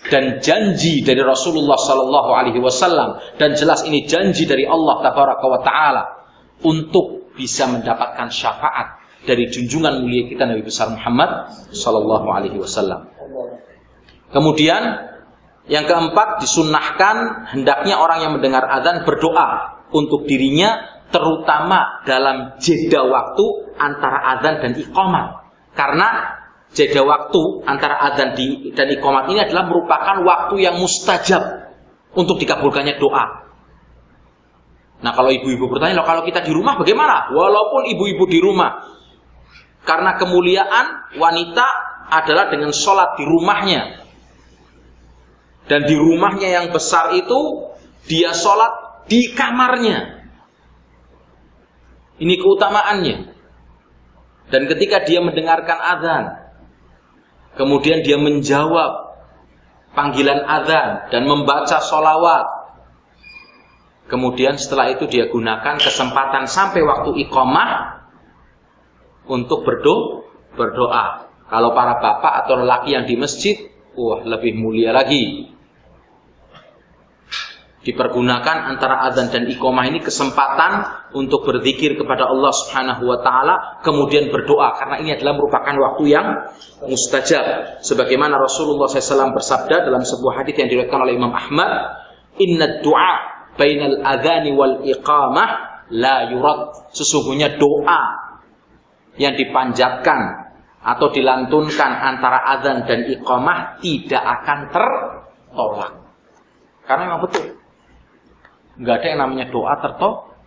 dan janji dari Rasulullah sallallahu alaihi wasallam, dan jelas ini janji dari Allah tabaraka wa taala untuk bisa mendapatkan syafaat dari junjungan mulia kita Nabi besar Muhammad sallallahu alaihi wasallam. Kemudian yang keempat, disunnahkan hendaknya orang yang mendengar adzan berdoa untuk dirinya, terutama dalam jeda waktu antara adzan dan iqamat. Karena jeda waktu antara adzan dan iqamat ini adalah merupakan waktu yang mustajab untuk dikabulkannya doa. Nah, kalau ibu-ibu bertanya, loh kalau kita di rumah bagaimana? Walaupun ibu-ibu di rumah, karena kemuliaan wanita adalah dengan sholat di rumahnya. Dan di rumahnya yang besar itu, dia sholat di kamarnya. Ini keutamaannya. Dan ketika dia mendengarkan adzan, kemudian dia menjawab panggilan adzan dan membaca sholawat, kemudian setelah itu dia gunakan kesempatan sampai waktu iqamah untuk berdoa. Kalau para bapak atau lelaki yang di masjid, wah lebih mulia lagi. Dipergunakan antara adzan dan iqamah ini kesempatan untuk berzikir kepada Allah Subhanahu wa taala, kemudian berdoa, karena ini adalah merupakan waktu yang mustajab. Sebagaimana Rasulullah SAW bersabda dalam sebuah hadis yang diriwayatkan oleh Imam Ahmad, "Inna du'a bainal adzani wal iqamah la yurad." Sesungguhnya doa yang dipanjatkan atau dilantunkan antara adzan dan iqamah tidak akan tertolak. Karena memang betul, nggak ada yang namanya doa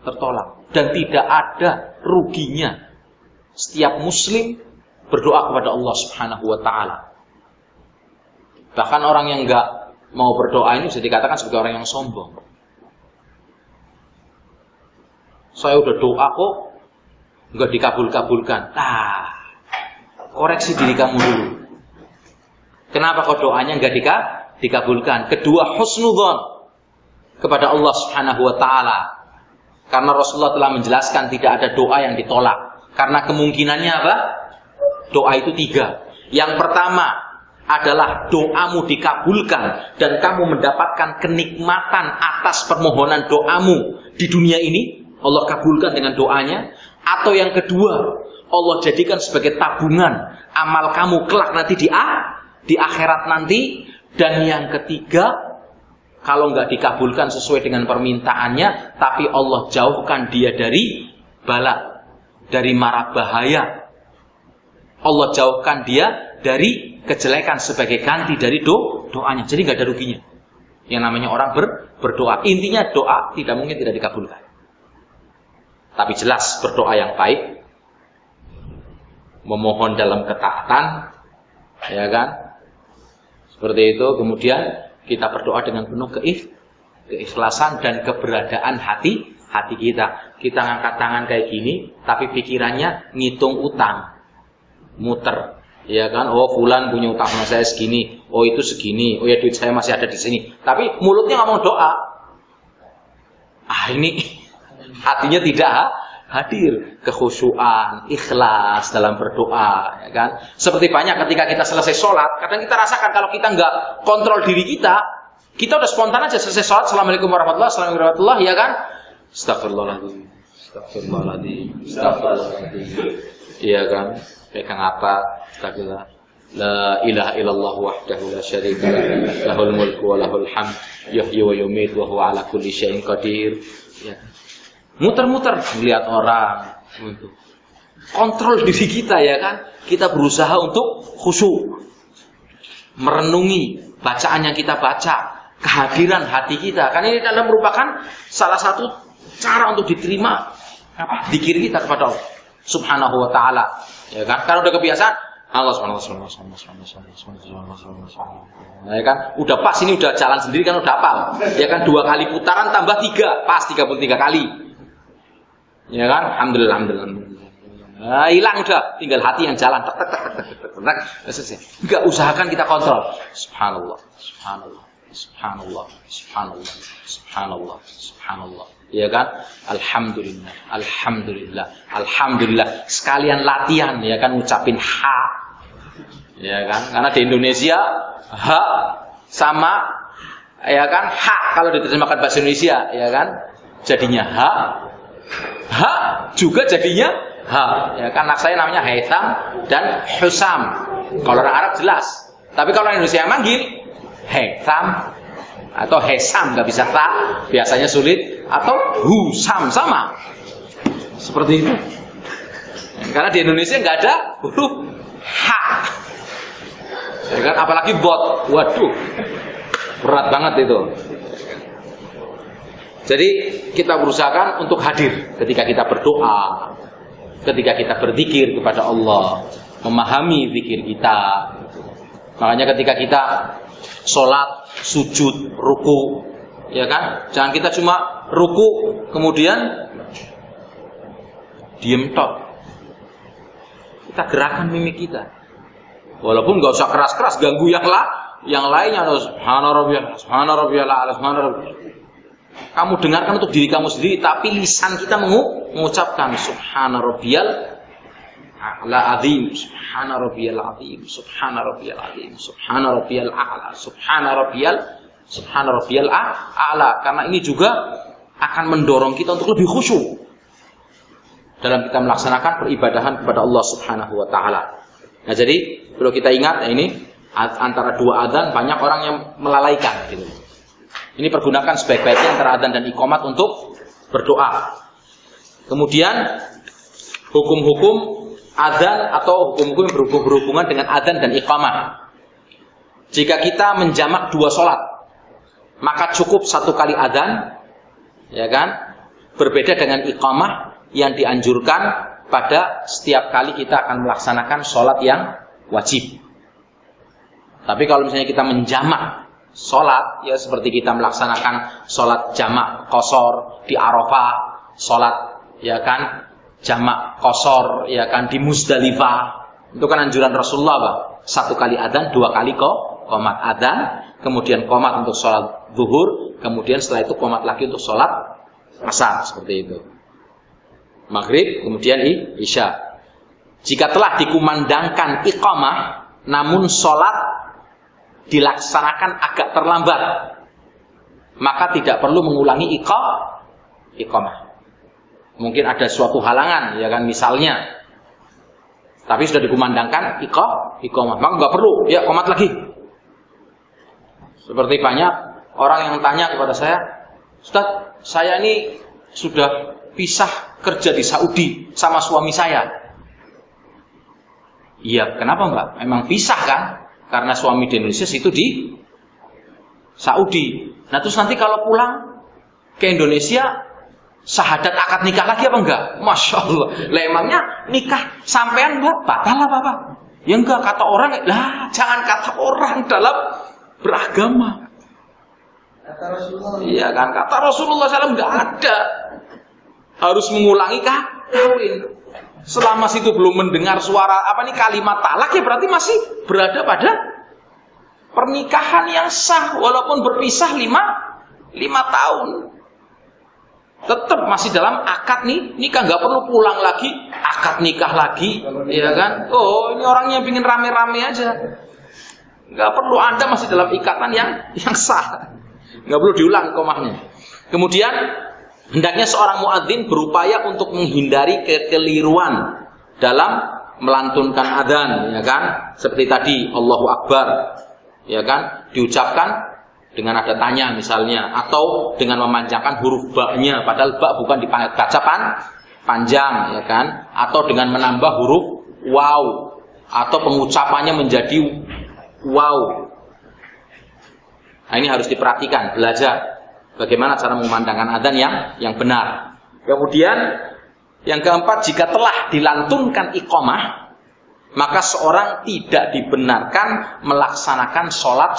tertolak, dan tidak ada ruginya setiap muslim berdoa kepada Allah Subhanahu wa taala. Bahkan orang yang nggak mau berdoa ini bisa dikatakan sebagai orang yang sombong. Saya udah doa kok nggak dikabulkan. Koreksi diri kamu dulu. Kenapa kok doanya nggak dikabulkan? Kedua, husnudzon kepada Allah Subhanahu wa taala. Karena Rasulullah telah menjelaskan tidak ada doa yang ditolak. Karena kemungkinannya apa? Doa itu 3. Yang pertama adalah doamu dikabulkan dan kamu mendapatkan kenikmatan atas permohonan doamu di dunia ini, Allah kabulkan dengan doanya. Atau yang kedua, Allah jadikan sebagai tabungan amal kamu kelak nanti di akhirat nanti. Dan yang ketiga, kalau nggak dikabulkan sesuai dengan permintaannya, tapi Allah jauhkan dia dari bala, dari mara bahaya. Allah jauhkan dia dari kejelekan sebagai ganti dari doanya. Jadi nggak ada ruginya. Yang namanya orang berdoa. Intinya doa tidak mungkin tidak dikabulkan. Tapi jelas berdoa yang baik, memohon dalam ketaatan, ya kan? Seperti itu. Kemudian kita berdoa dengan penuh keikhlasan dan keberadaan hati kita. Kita ngangkat tangan kayak gini, tapi pikirannya ngitung utang, muter, ya kan? Oh, fulan punya utang sama saya segini, oh itu segini, oh ya duit saya masih ada di sini. Tapi mulutnya ngomong doa. Ini hatinya tidak hadir, kekhusyuan, ikhlas dalam berdoa, ya kan? Seperti banyak ketika kita selesai sholat, kadang kita rasakan kalau kita nggak kontrol diri kita udah spontan aja selesai sholat, assalamualaikum warahmatullahi wabarakatuh, ya kan? Astagfirullahaladzim, astagfirullahaladzim, astagfirullahaladzim, iya kan? Pegang apa? Astagfirullah. La ilaha illallah wahdahu la syarika lahu, lahul mulku wa lahul hamd, yuhyi wa yumiit wa huwa ala kulli syai'in qadir. Ya. Muter-muter melihat orang, untuk kontrol diri kita, ya kan? Kita berusaha untuk khusyuk, merenungi bacaan yang kita baca, kehadiran hati kita. Karena ini adalah merupakan salah satu cara untuk diterima zikir kita kepada Allah Subhanahu wa taala. Ya kan? Karena udah kebiasaan Allah Subhanahu wa taala. Ya kan? Udah pas ini udah jalan sendiri kan udah hafal. Ya kan 2 kali putaran tambah 3, pas 33 kali. Ya kan? Alhamdulillah. Nah, hilang udah, tinggal hati yang jalan. Selesai. Enggak, usahakan kita kontrol. Subhanallah, subhanallah, subhanallah, subhanallah, subhanallah, subhanallah. Ya kan? Alhamdulillah, alhamdulillah, alhamdulillah. Sekalian latihan, ya kan, ngucapin ha. Ya kan? Karena di Indonesia ha sama, ya kan, ha kalau diterjemahkan bahasa Indonesia, ya kan, jadinya ha juga jadinya ha. Ya kan, anak saya namanya Haitham dan Husam. Kalau orang Arab jelas. Tapi kalau orang Indonesia yang manggil Haitham atau Hesam, nggak bisa ta, biasanya sulit, atau Husam sama. Seperti itu. Karena di Indonesia nggak ada huruf ha. Ya kan, apalagi bot. Waduh. Berat banget itu. Jadi kita berusahakan untuk hadir ketika kita berdoa, ketika kita berzikir kepada Allah, memahami zikir kita. Makanya ketika kita sholat, sujud, ruku, ya kan, jangan kita cuma ruku kemudian diem tok. Kita gerakan mimik kita, walaupun nggak usah keras-keras ganggu yang lainnya. Subhana rabbiyal a'la, subhana rabbiyal. Kamu dengarkan untuk diri kamu sendiri, tapi lisan kita mengucapkan subhana rabbiyal a'la azim, subhana rabbiyal azim, subhana rabbiyal azim, subhana rabbiyal a'la, subhana rabbiyal a'la. Karena ini juga akan mendorong kita untuk lebih khusyuk dalam kita melaksanakan peribadahan kepada Allah Subhanahu wa taala. Nah, jadi perlu kita ingat, ini antara 2 adzan banyak orang yang melalaikan gitu. Ini pergunakan sebaik-baiknya antara adzan dan iqamat untuk berdoa. Kemudian hukum-hukum adzan atau hukum-hukum yang berhubungan dengan adzan dan iqamah. Jika kita menjamak 2 sholat, maka cukup 1 kali adzan, ya kan? Berbeda dengan iqamah yang dianjurkan pada setiap kali kita akan melaksanakan sholat yang wajib. Tapi kalau misalnya kita menjamak sholat, ya seperti kita melaksanakan sholat jamak qashar di Arafah, sholat, ya kan, jamak qashar, ya kan, di Muzdalifah. Itu kan anjuran Rasulullah, Pak. 1 kali adzan, 2 kali qomat adzan, kemudian qomat untuk sholat zuhur, kemudian setelah itu qomat lagi untuk sholat asar, seperti itu. Maghrib, kemudian isya. Jika telah dikumandangkan iqamah, namun sholat dilaksanakan agak terlambat, maka tidak perlu mengulangi iqamah. Mungkin ada suatu halangan, ya kan, misalnya, tapi sudah dikumandangkan iqamah, maka nggak perlu, ya qomat lagi. Seperti banyak orang yang tanya kepada saya, Ustaz, saya ini sudah pisah kerja di Saudi sama suami saya. Iya, kenapa Mbak? Emang pisah kan? Karena suami di Indonesia itu di Saudi. Nah terus nanti kalau pulang ke Indonesia, syahadat akad nikah lagi apa enggak? Masya Allah. Lah emangnya nikah sampean Mbak batal apa Pak? Ya enggak, kata orang. Lah jangan kata orang dalam beragama. Kata Rasulullah. Iya kan, kata Rasulullah SAW enggak ada. Harus mengulangi kawin. Selama situ belum mendengar suara kalimat talak, ya berarti masih berada pada pernikahan yang sah walaupun berpisah 5 tahun. Tetap masih dalam akad nikah, nggak perlu pulang lagi akad nikah lagi, ya kan? Oh, ini orangnya pingin rame-rame aja. Nggak perlu, Anda masih dalam ikatan yang sah. Nggak perlu diulang komahnya. Kemudian hendaknya seorang muadzin berupaya untuk menghindari kekeliruan dalam melantunkan adzan, ya kan? Seperti tadi Allahu Akbar, ya kan? Diucapkan dengan ada tanya misalnya, atau dengan memanjangkan huruf ba-nya, padahal ba bukan dibaca panjang, ya kan? Atau dengan menambah huruf waw, atau pengucapannya menjadi waw. Nah, ini harus diperhatikan, belajar bagaimana cara memandangkan adzan yang benar. Kemudian yang keempat, jika telah dilantunkan iqamah, maka seorang tidak dibenarkan melaksanakan sholat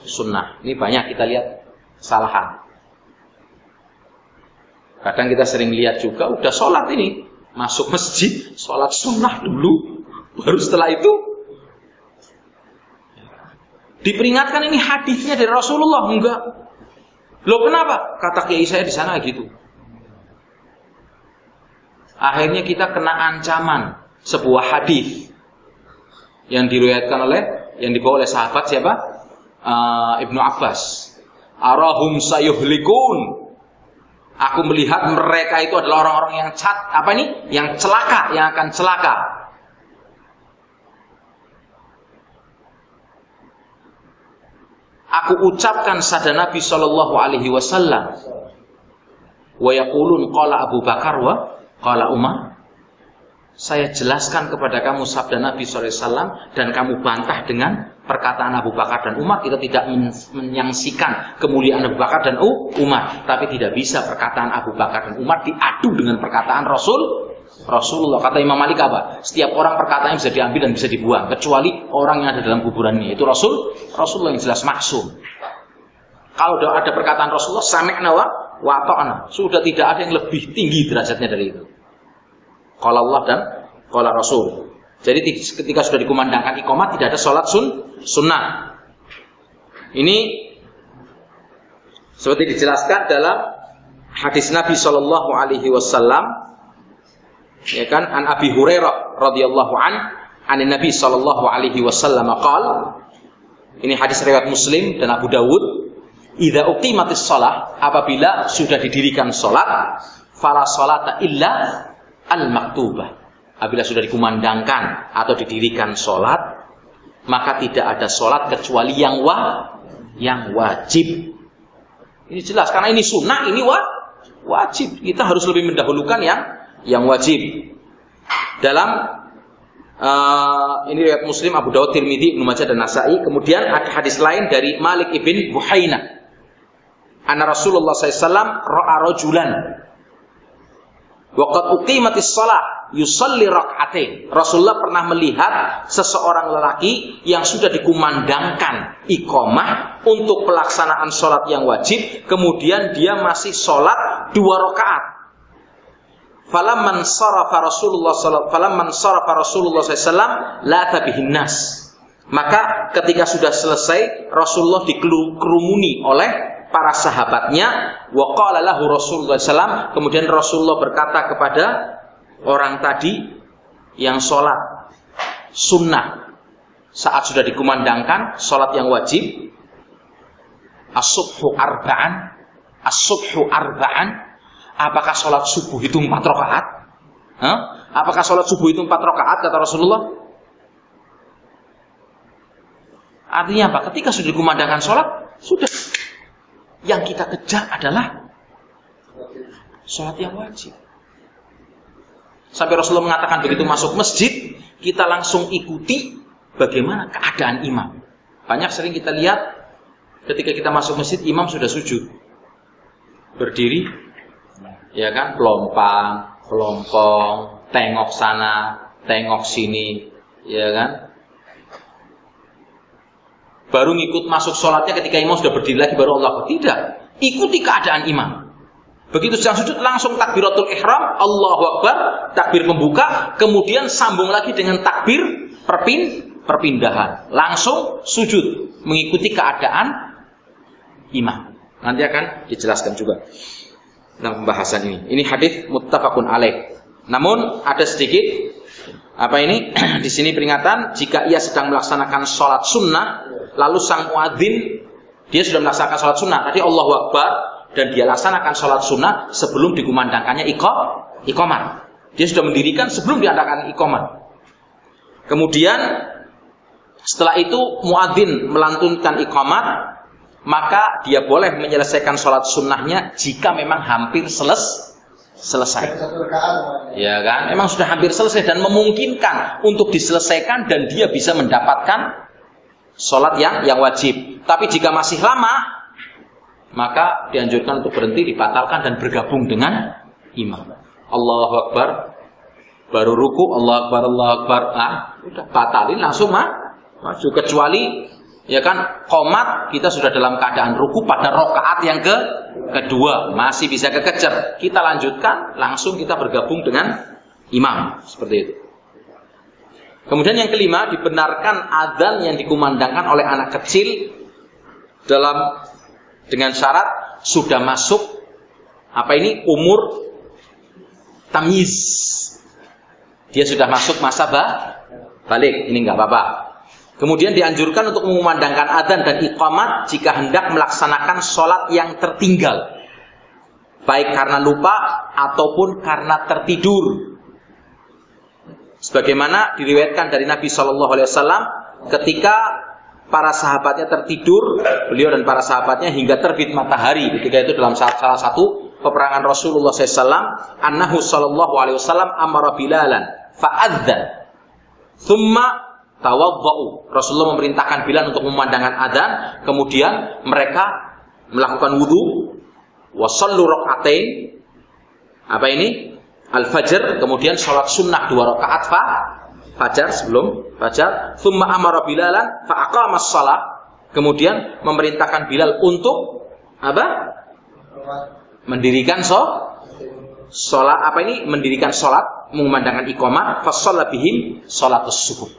sunnah. Ini banyak kita lihat kesalahan. Kadang kita sering lihat juga, udah sholat ini, masuk masjid, sholat sunnah dulu, baru setelah itu diperingatkan ini hadisnya dari Rasulullah. Enggak. Loh kenapa? Kata kiai saya di sana gitu. Akhirnya kita kena ancaman sebuah hadis yang diriwayatkan yang dibawa oleh sahabat siapa? Ibnu Abbas. Arahum sayuhlikun. Aku melihat mereka itu adalah orang-orang yang yang celaka, yang akan celaka. Aku ucapkan sabda Nabi sallallahu alaihi wasallam, wa yaqulun qala Abu Bakar wa qala Umar. Saya jelaskan kepada kamu sabda Nabi sallallahu alaihi wasallam dan kamu bantah dengan perkataan Abu Bakar dan Umar. Kita tidak menyaksikan kemuliaan Abu Bakar dan Umar, tapi tidak bisa perkataan Abu Bakar dan Umar diadu dengan perkataan Rasulullah. Kata Imam Malik apa? Setiap orang perkataannya bisa diambil dan bisa dibuang, kecuali orang yang ada dalam kuburannya. Itu Rasulullah yang jelas maksum. Kalau ada perkataan Rasulullah, sami'na wa ta'na, sudah tidak ada yang lebih tinggi derajatnya dari itu. Qala Allah dan qala Rasul. Jadi ketika sudah dikumandangkan iqamah, tidak ada sholat sunnah. Ini seperti dijelaskan dalam hadis Nabi sallallahu alaihi wasallam, ya kan, an Abi Hurairah radhiyallahu an Nabi sallallahu alaihi wasallam qala, ini hadis riwayat Muslim dan Abu Dawud, idza uqimatis shalah, apabila sudah didirikan salat, fala salata illa al-maktubah. Apabila sudah dikumandangkan atau didirikan salat, maka tidak ada salat kecuali yang wajib. Ini jelas, karena ini sunnah, ini wajib. Kita harus lebih mendahulukan yang wajib. Dalam ini riwayat Muslim, Abu Dawud, Tirmidzi, Ibnu Majah dan Nasa'i. Kemudian ada hadis lain dari Malik ibn Buhainah, anna Rasulullah SAW ra'a rajulan wa qad uqimatis shalah yusalli rak'atain. Rasulullah pernah melihat seseorang lelaki yang sudah dikumandangkan iqamah untuk pelaksanaan sholat yang wajib, kemudian dia masih sholat 2 rakaat. Falamman sarafa Rasulullah SAW la tabihin nas. Maka ketika sudah selesai, Rasulullah dikerumuni oleh para sahabatnya. Wa qala lahu Rasulullah SAW, kemudian Rasulullah berkata kepada orang tadi yang sholat sunnah saat sudah dikumandangkan sholat yang wajib, as-subhu arba'an, apakah sholat subuh itu 4 rakaat? Apakah sholat subuh itu 4 rakaat, kata Rasulullah? Artinya apa? Ketika sudah dikumandangkan sholat, sudah Yang kita kejar adalah sholat yang wajib. Sampai Rasulullah mengatakan begitu masuk masjid, kita langsung ikuti bagaimana keadaan imam. Banyak sering kita lihat ketika kita masuk masjid, imam sudah sujud, berdiri, ya kan, pelompong, tengok sana, tengok sini, ya kan. Baru ngikut masuk sholatnya ketika imam sudah berdiri lagi baru Allah. Tidak, ikuti keadaan imam. Begitu sedang sujud langsung takbiratul ihram, Allahu Akbar, takbir pembuka, kemudian sambung lagi dengan takbir perpindahan. Langsung sujud mengikuti keadaan imam. Nanti akan dijelaskan juga dalam pembahasan ini. Ini hadis muttafaqun alaih. Namun ada sedikit di sini peringatan jika ia sedang melaksanakan sholat sunnah, lalu sang muadzin dia sudah melaksanakan sholat sunnah, tadi Allahu Akbar, dan dia laksanakan sholat sunnah sebelum dikumandangkannya iqamah. Dia sudah mendirikan sebelum diadakan iqamah. Kemudian setelah itu muadzin melantunkan iqamah, maka dia boleh menyelesaikan sholat sunnahnya jika memang hampir selesai. Ya kan? Memang sudah hampir selesai dan memungkinkan untuk diselesaikan dan dia bisa mendapatkan sholat yang wajib. Tapi jika masih lama, maka dianjurkan untuk berhenti, dibatalkan dan bergabung dengan imam. Allahu Akbar, baru ruku, Allahu Akbar, Allahu Akbar, udah batalin langsung maju. Kecuali ya kan qomat, kita sudah dalam keadaan ruku pada rakaat yang kedua, masih bisa kekejar, kita lanjutkan, langsung kita bergabung dengan imam, seperti itu. Kemudian yang kelima, dibenarkan adzan yang dikumandangkan oleh anak kecil dengan syarat sudah masuk umur tamyiz. Dia sudah masuk masa balik, ini enggak apa-apa. Kemudian dianjurkan untuk mengumandangkan adzan dan iqamat jika hendak melaksanakan sholat yang tertinggal, baik karena lupa ataupun karena tertidur. Sebagaimana diriwayatkan dari Nabi SAW ketika para sahabatnya tertidur, beliau dan para sahabatnya hingga terbit matahari. Ketika itu dalam salah satu peperangan Rasulullah SAW, annahu sallallahu alaihi wasallam amara Bilalan fa'adzan thumma tawadda'u. Rasulullah memerintahkan Bilal untuk memandangkan adzan, kemudian mereka melakukan wudu, wa shallu rak'atain, al-fajr, kemudian sholat sunnah 2 rakaat fajar, sebelum fajar. Thumma amara Bilalan fa aqamas shalah, kemudian memerintahkan Bilal untuk mendirikan mendirikan sholat, mengumandangkan iqamah, fa shalla bihim sholatus subuh.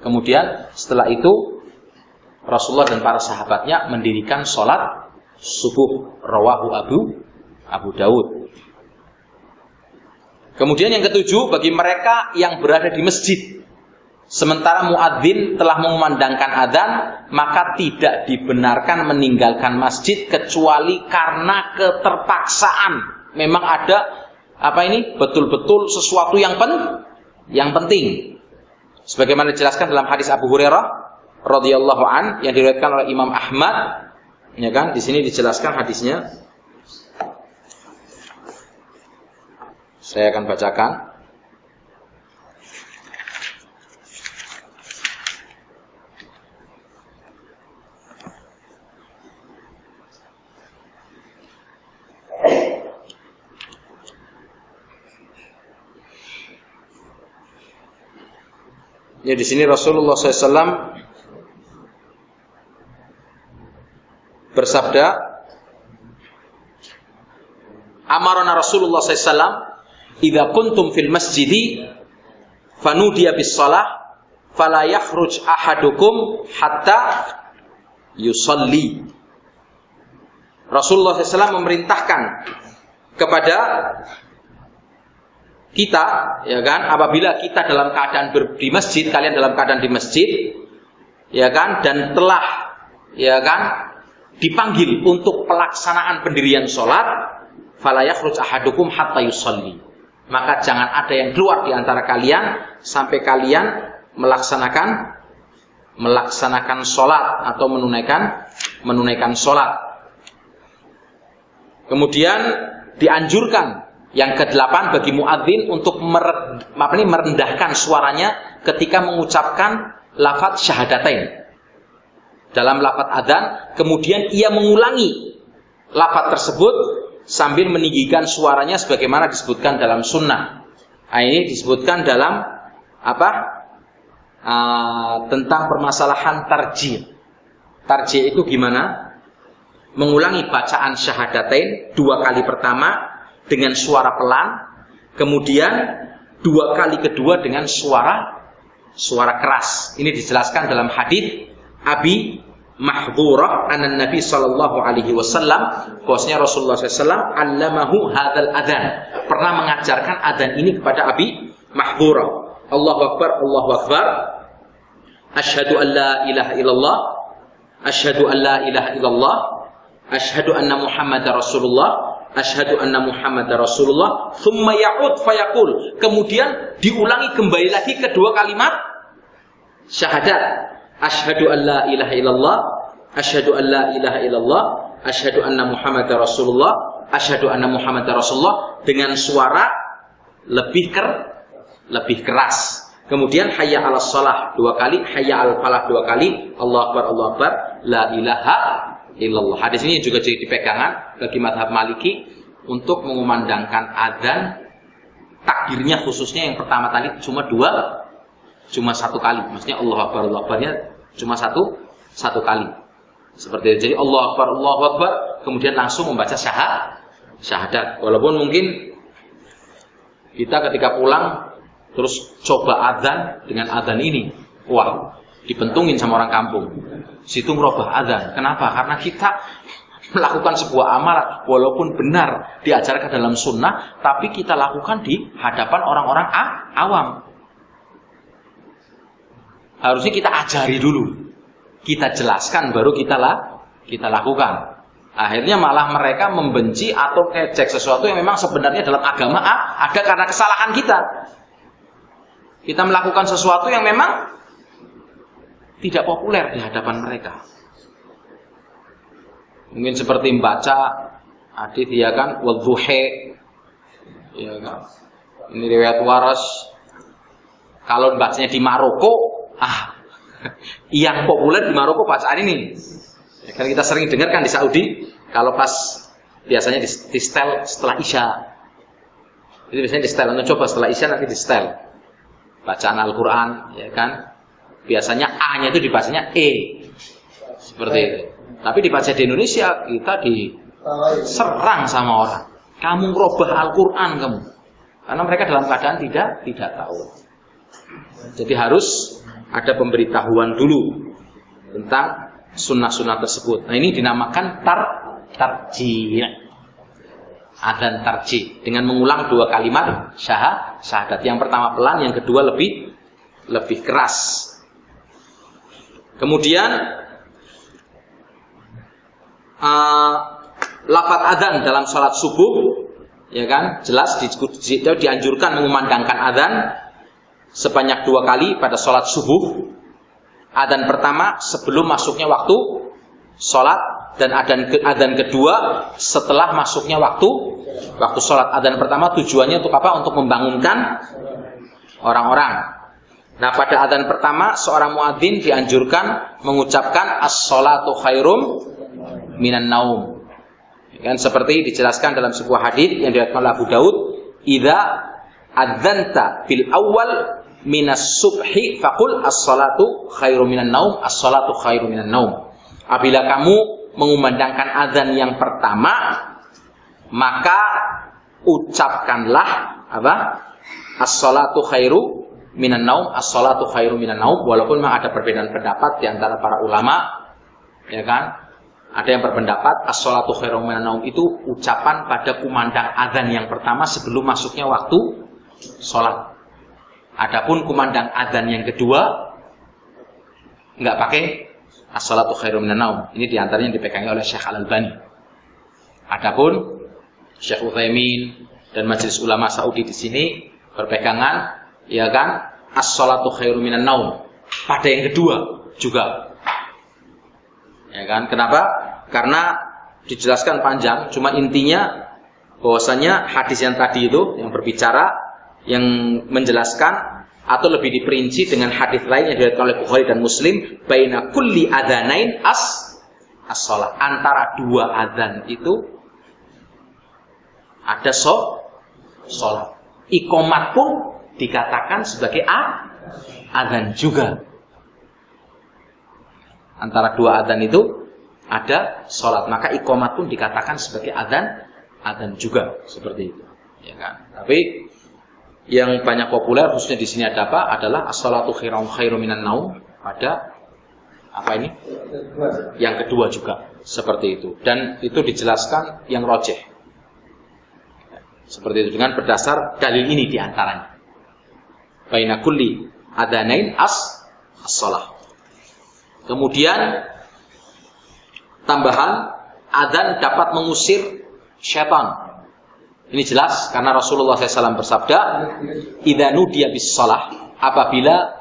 Kemudian setelah itu Rasulullah dan para sahabatnya mendirikan sholat subuh. Rawahu Abu Daud. Kemudian yang ketujuh, bagi mereka yang berada di masjid sementara muadzin telah mengumandangkan adzan, maka tidak dibenarkan meninggalkan masjid kecuali karena keterpaksaan. Memang ada betul-betul sesuatu yang penting. Sebagaimana dijelaskan dalam hadis Abu Hurairah radhiyallahu an yang diriwayatkan oleh Imam Ahmad, ya kan? Di sini dijelaskan hadisnya. Saya akan bacakan. Ya, di sini Rasulullah SAW bersabda, amarana Rasulullah SAW, idza kuntum fil masjidi fanudiya bis shalah fala yakhruj ahadukum hatta yusalli. Rasulullah SAW memerintahkan kepada kita, ya kan, apabila kita dalam keadaan di masjid, kalian dalam keadaan di masjid, ya kan, dan telah, ya kan, dipanggil untuk pelaksanaan pendirian sholat, fala yakhruj ahadukum hatta yusalli. Maka jangan ada yang keluar di antara kalian sampai kalian melaksanakan sholat atau menunaikan sholat. Kemudian dianjurkan yang ke-8 bagi muadzin untuk merendahkan suaranya ketika mengucapkan lafaz syahadatain. Dalam lafaz adzan, kemudian ia mengulangi lafaz tersebut sambil meninggikan suaranya sebagaimana disebutkan dalam sunnah. Ini disebutkan dalam tentang permasalahan tarjih. Tarjih itu gimana? Mengulangi bacaan syahadatain 2 kali pertama dengan suara pelan, kemudian 2 kali kedua dengan suara keras. Ini dijelaskan dalam hadis Abi Mahdhurah anan Nabi sallallahu alaihi wasallam, bahwasanya Rasulullah SAW allamahu hadzal adzan, pernah mengajarkan adzan ini kepada Abi Mahdhurah. Allahu akbar, Allahu akbar. Asyhadu an la ilaha illallah. Asyhadu an la ilaha illallah. Asyhadu anna Muhammadar Rasulullah. Asyhadu anna Muhammadar Rasulullah. Tsumma ya'ud fayaqul. Kemudian diulangi kembali lagi kedua kalimat syahadat. Asyhadu an la ilaha illallah. Asyhadu an la ilaha illallah. Asyhadu anna Muhammadar Rasulullah. Asyhadu anna Muhammadar Rasulullah dengan suara lebih keras. Kemudian hayya 'alas shalah 2 kali, hayya 'alal falah 2 kali, Allahu akbar, Allahu akbar, la ilaha illallah. Hadis ini juga jadi pegangan bagi mazhab Maliki untuk mengumandangkan adzan takbirnya khususnya yang pertama tadi cuma 1 kali. Maksudnya Allahu akbar, Allahu akbarnya cuma satu kali. Seperti itu. Jadi Allahu akbar, Allahu akbar, kemudian langsung membaca syahadat. Walaupun mungkin kita ketika pulang terus coba adzan dengan adzan ini, wah, dipentungin sama orang kampung. Situ merubah adzan. Kenapa? Karena kita melakukan sebuah amalan walaupun benar diajarkan dalam sunnah, tapi kita lakukan di hadapan orang-orang awam. Harusnya kita ajari dulu, kita jelaskan, baru kita lakukan. Akhirnya malah mereka membenci atau ngejek sesuatu yang memang sebenarnya dalam agama ada karena kesalahan kita. Kita melakukan sesuatu yang memang tidak populer di hadapan mereka. Mungkin seperti membaca hadis, ya kan, wadduhe, ya kan. Ini riwayat waras. Kalau bacanya di Maroko, yang populer di Maroko bacaan ini. Ya kan, kita sering dengarkan di Saudi, kalau pas biasanya di setel setelah Isya. Jadi biasanya di setel, coba setelah Isya nanti di setel. Bacaan Al-Quran, ya kan. Biasanya A-nya itu dibacanya E. Seperti itu. Tapi dibaca di Indonesia, kita diserang sama orang. Kamu ngerubah Al-Quran kamu. Karena mereka dalam keadaan tidak tahu. Jadi harus ada pemberitahuan dulu tentang sunnah-sunnah tersebut. Nah, ini dinamakan tarjih. Adzan tarjih dengan mengulang 2 kalimat syahadat. Yang pertama pelan, yang kedua lebih keras. Kemudian lafaz adzan dalam salat subuh, ya kan, jelas dianjurkan mengumandangkan adzan sebanyak 2 kali pada salat subuh. Adzan pertama sebelum masuknya waktu salat, dan adzan kedua setelah masuknya waktu salat. Adzan pertama tujuannya untuk apa? Untuk membangunkan orang-orang. Nah, pada adzan pertama seorang muadzin dianjurkan mengucapkan as-sholatu khairum minan naum. Kan seperti dijelaskan dalam sebuah hadis yang diriwayatkan oleh Abu Daud, "Idza adzanta fil awal minas subhi faqul as-sholatu khairum minan naum, as-sholatu khairum minan naum." Apabila kamu mengumandangkan adzan yang pertama, maka ucapkanlah apa? As-sholatu khairu minan naum, as-sholatu khairu minan naum. Walaupun memang ada perbedaan pendapat di antara para ulama, ya kan? Ada yang berpendapat as-sholatu khairu minan naum itu ucapan pada kumandang adzan yang pertama sebelum masuknya waktu sholat. Adapun kumandang adzan yang kedua enggak pakai as-sholatu khairu minan naum. Ini diantaranya dipegangi oleh Syekh Al-Albani. Adapun Syekh Utsaimin dan Majelis Ulama Saudi di sini berpegangan, ya kan, as-sholatu khairu minan naum pada yang kedua juga. Ya kan? Kenapa? Karena dijelaskan panjang, cuma intinya bahwasanya hadis yang tadi itu yang berbicara, yang menjelaskan atau lebih diperinci dengan hadis lain yang diriwayatkan oleh Bukhari dan Muslim, baina kulli adzanain as-shalah. Antara dua adzan itu ada sholat. Iqamat pun dikatakan sebagai adzan juga. Antara dua adzan itu ada sholat, maka iqamat pun dikatakan sebagai adzan juga, seperti itu, ya kan? Tapi yang banyak populer khususnya di sini ada apa? Adalah as-shalatu khairum minan naum. Pada apa ini? Yang kedua juga seperti itu. Dan itu dijelaskan yang rojeh. Seperti itu dengan berdasar dalil ini diantaranya. Baina kulli adzanain as-shalah. Kemudian tambahan, adzan dapat mengusir syaitan. Ini jelas karena Rasulullah SAW bersabda, idza nudiya bis shalah, apabila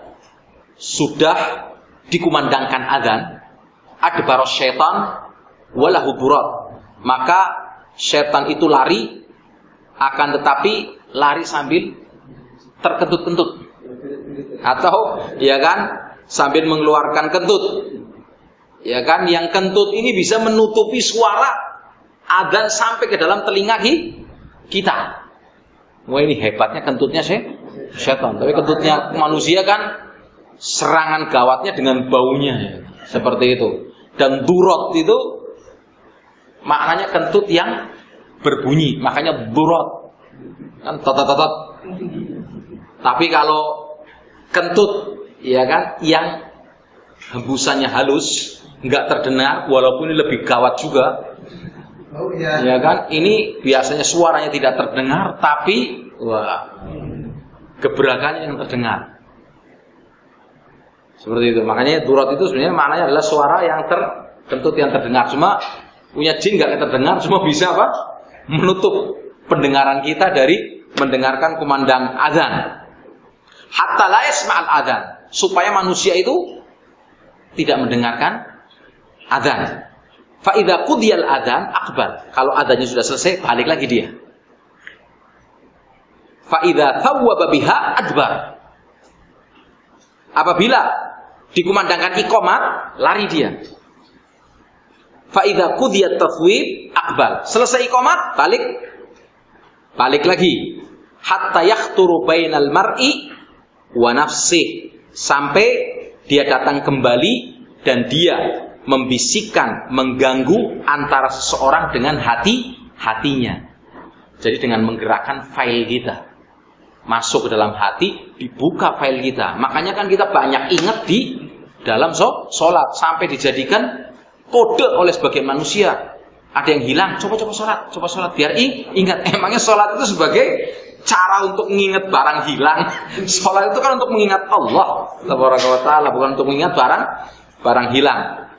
sudah dikumandangkan adzan, adbara syaitan walahu durat, maka syaitan itu lari, akan tetapi lari sambil terkentut-kentut, atau ya kan sambil mengeluarkan kentut, ya kan, yang kentut ini bisa menutupi suara adzan sampai ke dalam telinga kita. Wah, ini hebatnya kentutnya syaitan. Tapi kentutnya manusia kan serangan gawatnya dengan baunya, ya. Seperti itu. Dan durot itu maknanya kentut yang berbunyi, makanya durot kan tot. Tapi kalau kentut, ya kan, yang hembusannya halus, nggak terdengar, walaupun ini lebih gawat juga. Oh, iya. Ya kan, ini biasanya suaranya tidak terdengar, tapi gebrakannya yang terdengar. Seperti itu. Makanya durat itu sebenarnya maknanya adalah suara yang terkentut, yang terdengar. Cuma punya jin nggak terdengar, cuma bisa apa? Menutup pendengaran kita dari mendengarkan kumandang adzan. Hatta la yasma'al adzan, supaya manusia itu tidak mendengarkan adzan. Fa idza qudiyal adzan akbar. Kalau adzannya sudah selesai, balik lagi dia. Fa idza thawwaba biha adbar. Apabila dikumandangkan iqamah, lari dia. Fa idza qudiyat tathwib akbar. Selesai iqamah, balik lagi. Hatta yakhturu bainal mar'i wa nafsih, sampai dia datang kembali dan dia membisikkan, mengganggu antara seseorang dengan hatinya. Jadi dengan menggerakkan file kita, masuk ke dalam hati, dibuka file kita. Makanya kan kita banyak ingat di dalam sholat, sampai dijadikan kode oleh sebagian manusia. Ada yang hilang, coba sholat biar ingat. Emangnya sholat itu sebagai cara untuk mengingat barang hilang? Sholat itu kan untuk mengingat Allah Tabaraka wa Ta'ala, bukan untuk mengingat barang hilang.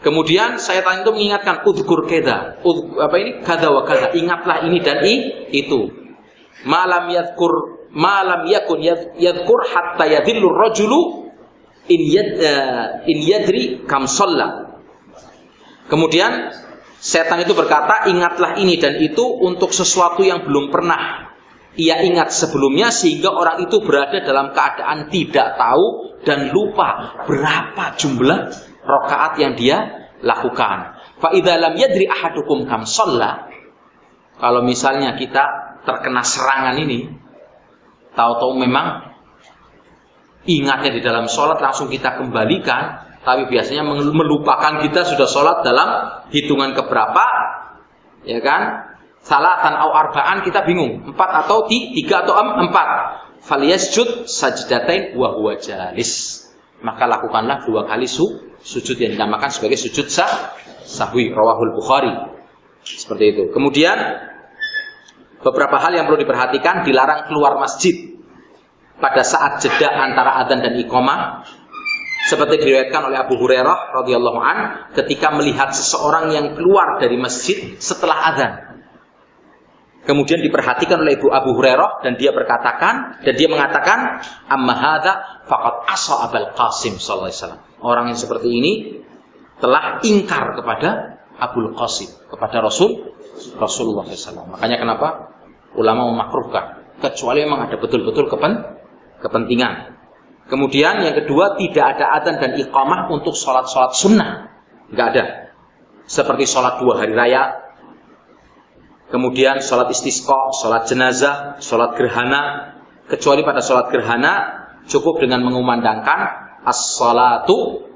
Kemudian syaitan itu mengingatkan, udhkur kada, kada wa kada, ingatlah ini dan itu. Malam yakun yadhkur hatta yadhillur rajulu in yadri kam shalla. Kemudian setan itu berkata, ingatlah ini dan itu untuk sesuatu yang belum pernah ia ingat sebelumnya, sehingga orang itu berada dalam keadaan tidak tahu dan lupa berapa jumlah rakaat yang dia lakukan. Fa idza lam yadri ahadukum kam shalla, kalau misalnya kita terkena serangan ini, tahu-tahu memang ingatnya di dalam sholat, langsung kita kembalikan, tapi biasanya melupakan kita sudah sholat dalam hitungan keberapa, ya kan? Salatan au arba'an, kita bingung 4 atau 3 atau 4. Falyasjud sajdatain wa huwa jalis, maka lakukanlah 2 kali sujud yang dinamakan sebagai sujud sahwi, rawahul Bukhari. Seperti itu. Kemudian beberapa hal yang perlu diperhatikan, dilarang keluar masjid pada saat jeda antara adzan dan iqamah, seperti diriwayatkan oleh Abu Hurairah radhiyallahu an, ketika melihat seseorang yang keluar dari masjid setelah adzan. Kemudian diperhatikan oleh Ibu Abu Hurairah dan dia mengatakan, amma hadza faqad asa Abul Qasim sallallahu alaihi wasallam. Orang yang seperti ini telah ingkar kepada Abul Qasim, kepada Rasulullah SAW. Makanya kenapa ulama memakruhkan, kecuali memang ada betul-betul kepentingan. Kemudian yang kedua, tidak ada adzan dan iqamah untuk sholat-sholat sunnah, nggak ada. Seperti sholat 2 hari raya, kemudian sholat istisqa, sholat jenazah, sholat gerhana. Kecuali pada sholat gerhana cukup dengan mengumandangkan as-sholatu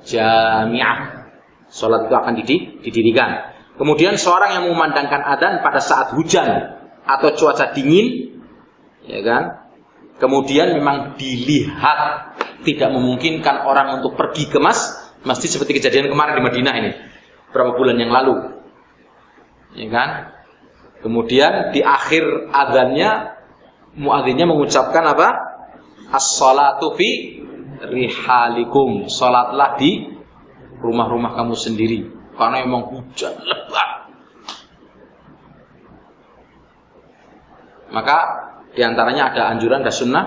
jami'ah. Sholat itu akan didirikan. Kemudian seorang yang mengumandangkan adzan pada saat hujan atau cuaca dingin, ya kan? Kemudian memang dilihat tidak memungkinkan orang untuk pergi ke masjid seperti kejadian kemarin di Madinah ini, beberapa bulan yang lalu, ya kan? Kemudian di akhir adzannya muadzinnya mengucapkan apa? As-sholatu fi rihalikum. Salatlah di rumah-rumah kamu sendiri karena memang hujan lebat. Maka diantaranya ada anjuran dan sunnah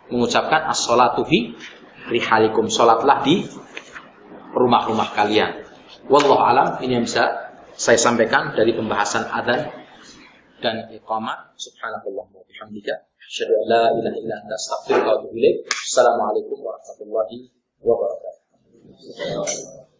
mengucapkan as-sholatu fi rihalikum. Salatlah di rumah-rumah kalian. Wallahu alam, ini yang bisa saya sampaikan dari pembahasan adzan dan iqamah. Subhanallah wa bihamdika, asyhadu an la ilaha illa anta, astaghfiruka wa atubu ilaik. Assalamualaikum warahmatullahi wabarakatuh.